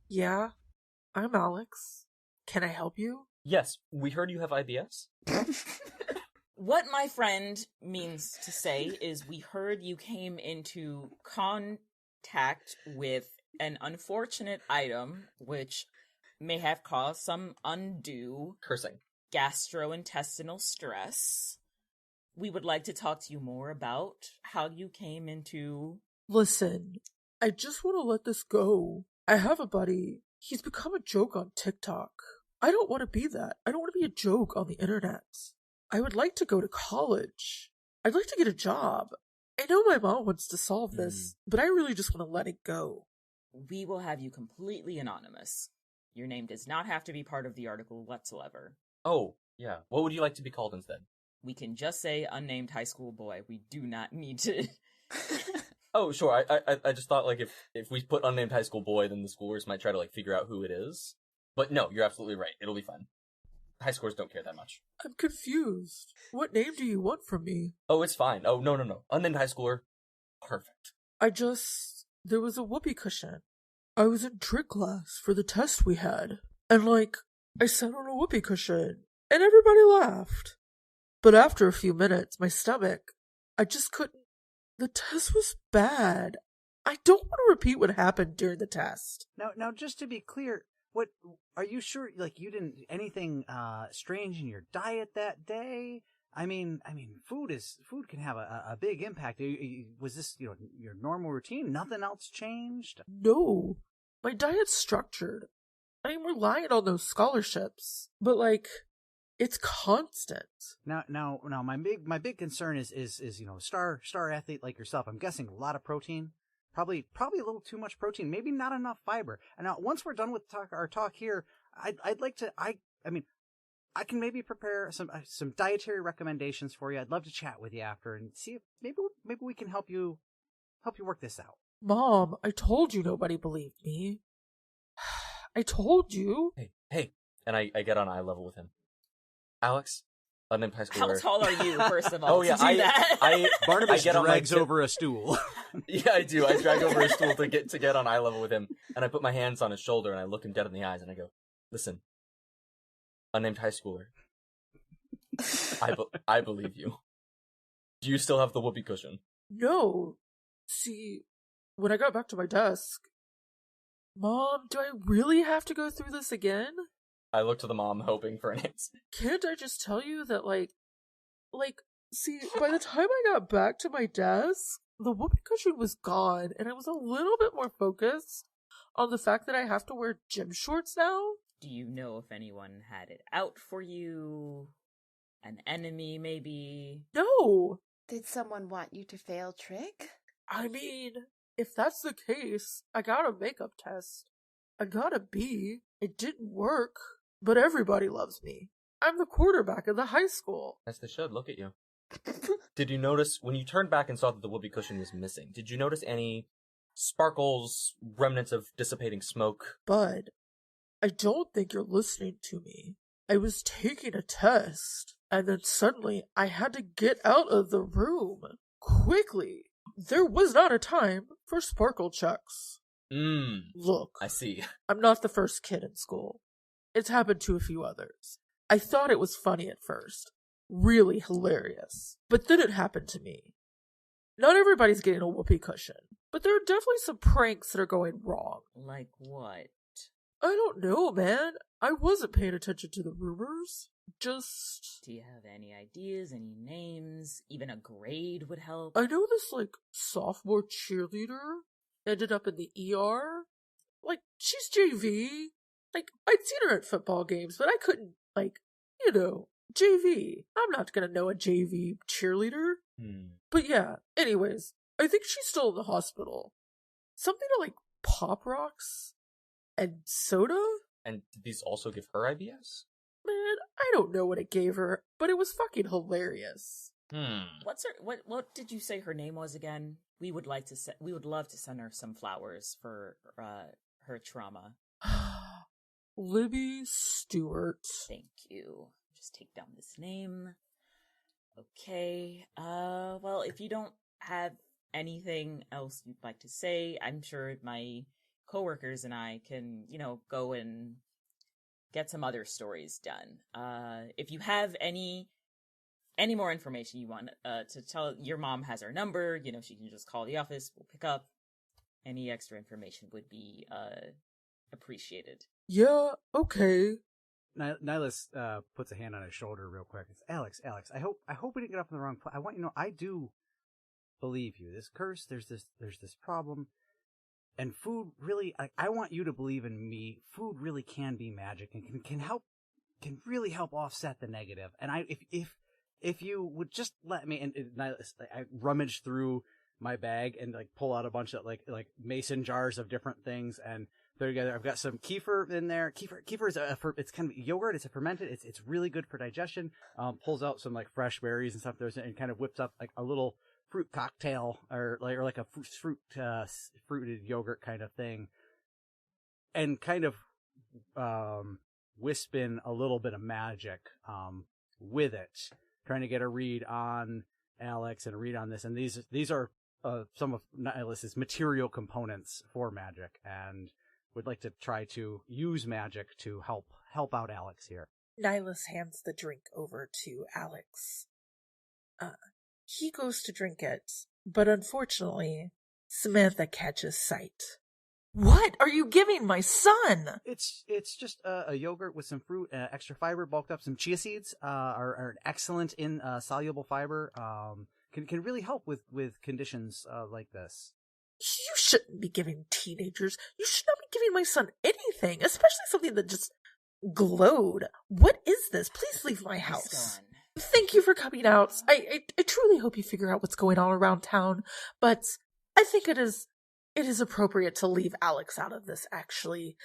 Yeah, I'm Alex. Can I help you? Yes, we heard you have IBS. What my friend means to say is we heard you came into contact with an unfortunate item which may have caused some undue Cursing. gastrointestinal stress. We would like to talk to you more about how you came into... Listen, I just want to let this go. I have a buddy. He's become a joke on TikTok. I don't want to be that. I don't want to be a joke on the internet. I would like to go to college. I'd like to get a job. I know my mom wants to solve this, but I really just want to let it go. We will have you completely anonymous. Your name does not have to be part of the article whatsoever. Oh, yeah. What would you like to be called instead? We can just say unnamed high school boy. We do not need to... Oh, sure. I just thought, like, if we put unnamed high school boy, then the schoolers might try to, like, figure out who it is. But no, you're absolutely right. It'll be fun. High schoolers don't care that much. I'm confused. What name do you want from me? Oh, it's fine. Oh, no. Unnamed high schooler. Perfect. There was a whoopee cushion. I was in trick class for the test we had. And, I sat on a whoopee cushion. And everybody laughed. But after a few minutes, my stomach, I just couldn't. The test was bad. I don't want to repeat what happened during the test. Now, just to be clear, what are you sure? Like, you didn't anything strange in your diet that day? I mean, food can have a big impact. Was this your normal routine? Nothing else changed? No, my diet's structured. I'm relying on those scholarships, but like, it's constant. Now, my big concern is star athlete like yourself. I'm guessing a lot of protein, probably a little too much protein, maybe not enough fiber. And now, once we're done with our talk here, I'd like to. I can maybe prepare some dietary recommendations for you. I'd love to chat with you after and see if maybe we can help you work this out. Mom, I told you nobody believed me. I told you. Hey, and I get on eye level with him. Alex, unnamed high schooler. How tall are you, first of all? Oh yeah, to do that? Barnabus I drags over a stool. Yeah, I do. I drag over a stool to get on eye level with him, and I put my hands on his shoulder and I look him dead in the eyes and I go, "Listen, unnamed high schooler, I believe you. Do you still have the whoopee cushion?" No. See, when I got back to my desk, Mom, do I really have to go through this again? I look to the mom, hoping for an answer. Can't I just tell you that, see, by the time I got back to my desk, the whoopee cushion was gone, and I was a little bit more focused on the fact that I have to wear gym shorts now. Do you know if anyone had it out for you? An enemy, maybe? No! Did someone want you to fail trick? I mean, if that's the case, I got a makeup test. I got a B. It didn't work, but everybody loves me. I'm the quarterback of the high school. As they should. Look at you. Did you notice, when you turned back and saw that the whoopee cushion was missing, did you notice any sparkles, remnants of dissipating smoke? Bud, I don't think you're listening to me. I was taking a test, and then suddenly I had to get out of the room. Quickly. There was not a time for sparkle checks. Look, I see. I'm not the first kid in school. It's happened to a few others. I thought it was funny at first. Really hilarious. But then it happened to me. Not everybody's getting a whoopee cushion, but there are definitely some pranks that are going wrong. Like what? I don't know, man. I wasn't paying attention to the rumors. Just... Do you have any ideas, any names? Even a grade would help? I know this, sophomore cheerleader ended up in the ER. She's JV. I'd seen her at football games, but I couldn't, JV. I'm not gonna know a JV cheerleader. But yeah, anyways, I think she's still in the hospital. Something to, Pop Rocks and soda? And did these also give her IBS? Man, I don't know what it gave her, but it was fucking hilarious. What did you say her name was again? We would love to send her some flowers for her trauma. Libby Stewart. Thank you. Just take down this name. Okay. Well, if you don't have anything else you'd like to say, I'm sure my coworkers and I can, go and get some other stories done. If you have any more information you want to tell, your mom has our number, she can just call the office, we'll pick up. Any extra information would be appreciated. Yeah, okay. Nilus puts a hand on his shoulder real quick. It's Alex. I hope we didn't get off in the wrong place. I want you to know I do believe you. This curse, there's this problem, and food really. I want you to believe in me. Food really can be magic and can really help offset the negative. And if you would just let me, and Nilus, I rummage through my bag and pull out a bunch of like mason jars of different things and throw together. I've got some kefir in there. Kefir is it's kind of yogurt. It's a fermented. It's really good for digestion. Pulls out some fresh berries and stuff there and kind of whips up a little fruit cocktail or a fruited yogurt kind of thing, and kind of wisp in a little bit of magic with it, trying to get a read on Alex and a read on this. And these are some of Nilus's material components for magic, and would like to try to use magic to help out Alex here. Nilus hands the drink over to Alex. He goes to drink it, but unfortunately, Samantha catches sight. What are you giving my son? It's just a yogurt with some fruit, extra fiber, bulked up. Some chia seeds are excellent in soluble fiber. Can really help with conditions like this. You shouldn't be giving teenagers. You should not be giving my son anything, especially something that just glowed. What is this? Please leave my house. Thank you for coming out. I truly hope you figure out what's going on around town, but I think it is appropriate to leave Alex out of this, actually.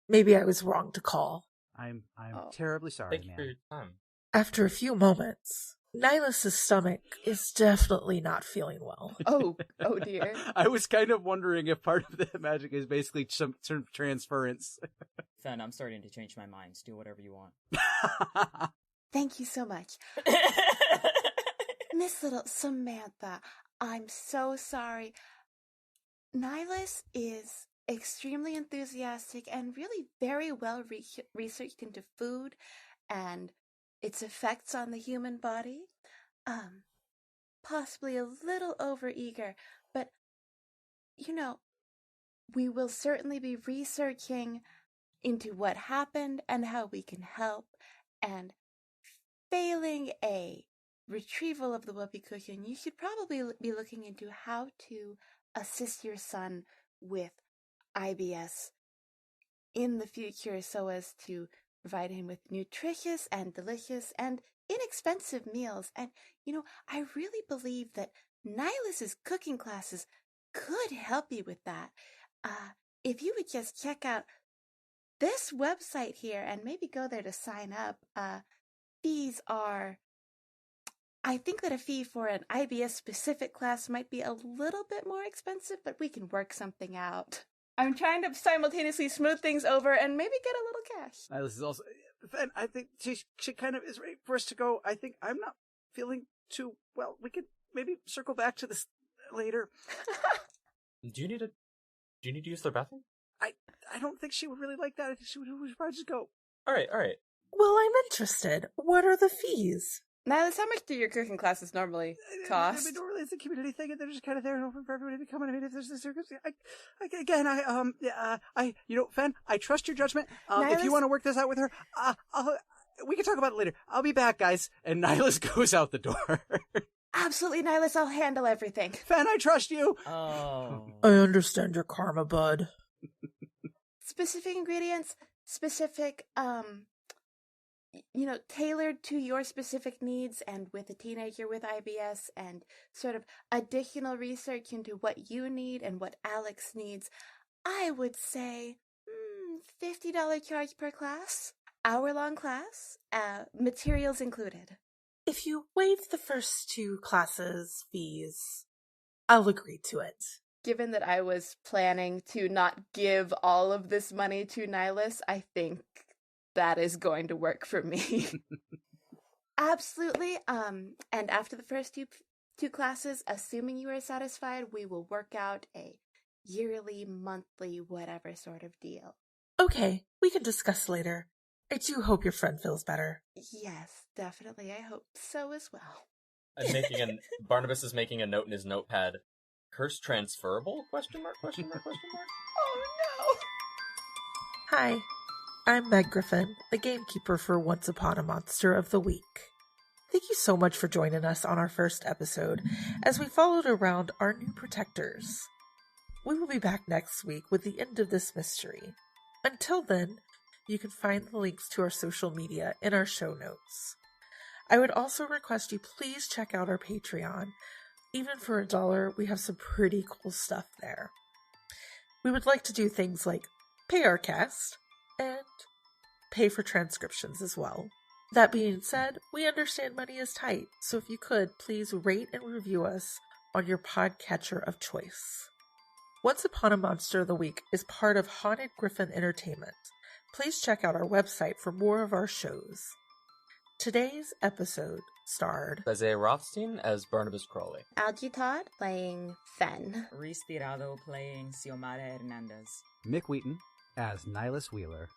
Maybe I was wrong to call. I'm terribly sorry, Thank you for your time. After a few moments, Nilus' stomach is definitely not feeling well. Oh dear. I was kind of wondering if part of the magic is basically some sort of transference. Fen, I'm starting to change my mind. Do whatever you want. Thank you so much. Miss Little Samantha, I'm so sorry. Nilus is extremely enthusiastic and really very well researched into food and its effects on the human body. Possibly a little overeager, but, we will certainly be researching into what happened and how we can help, and failing a retrieval of the whoopee cushion, you should probably be looking into how to assist your son with IBS in the future so as to provide him with nutritious and delicious and inexpensive meals. And, I really believe that Nilus's cooking classes could help you with that. If you would just check out this website here and maybe go there to sign up, fees are... I think that a fee for an IBS-specific class might be a little bit more expensive, but we can work something out. I'm trying to simultaneously smooth things over and maybe get a little cash. This is also... And I think she kind of is ready for us to go. I think I'm not feeling too well. We could maybe circle back to this later. Do you need to use their bathroom? I don't think she would really like that. I think we should probably just go. All right. Well, I'm interested. What are the fees? Nilus, how much do your cooking classes normally cost? I mean, normally it's a community thing, and they're just kind of there for everybody to come in. I mean, if there's this circumstance, Fen, I trust your judgment. If you want to work this out with her, we can talk about it later. I'll be back, guys. And Nilus goes out the door. Absolutely, Nilus. I'll handle everything. Fen, I trust you. Oh. I understand your karma, bud. Specific ingredients, specific, tailored to your specific needs, and with a teenager with IBS, and sort of additional research into what you need and what Alex needs. I would say $50 charge per class, hour-long class, materials included. If you waive the first 2 classes' fees, I'll agree to it. Given that I was planning to not give all of this money to Nilus, I think that is going to work for me. Absolutely. And after the first two classes, assuming you are satisfied, we will work out a yearly, monthly, whatever sort of deal. Okay, we can discuss later. I do hope your friend feels better. Yes, definitely. I hope so as well. Barnabas is making a note in his notepad. Curse transferable? Question mark? Oh no! Hi, I'm Meg Griffin, the gamekeeper for Once Upon a Monster of the Week. Thank you so much for joining us on our first episode as we followed around our new protectors. We will be back next week with the end of this mystery. Until then, you can find the links to our social media in our show notes. I would also request you please check out our Patreon. Even for $1, we have some pretty cool stuff there. We would like to do things like pay our cast and pay for transcriptions as well. That being said, we understand money is tight, so if you could, please rate and review us on your podcatcher of choice. Once Upon a Monster of the Week is part of Haunted Griffin Entertainment. Please check out our website for more of our shows. Today's episode starred Isaiah Rothstein as Barnabus Crawley. Algie Todd playing Fen. Reese Tirado playing Xiomara Hernandez. Mick Wheaton as Nilus Wheeler.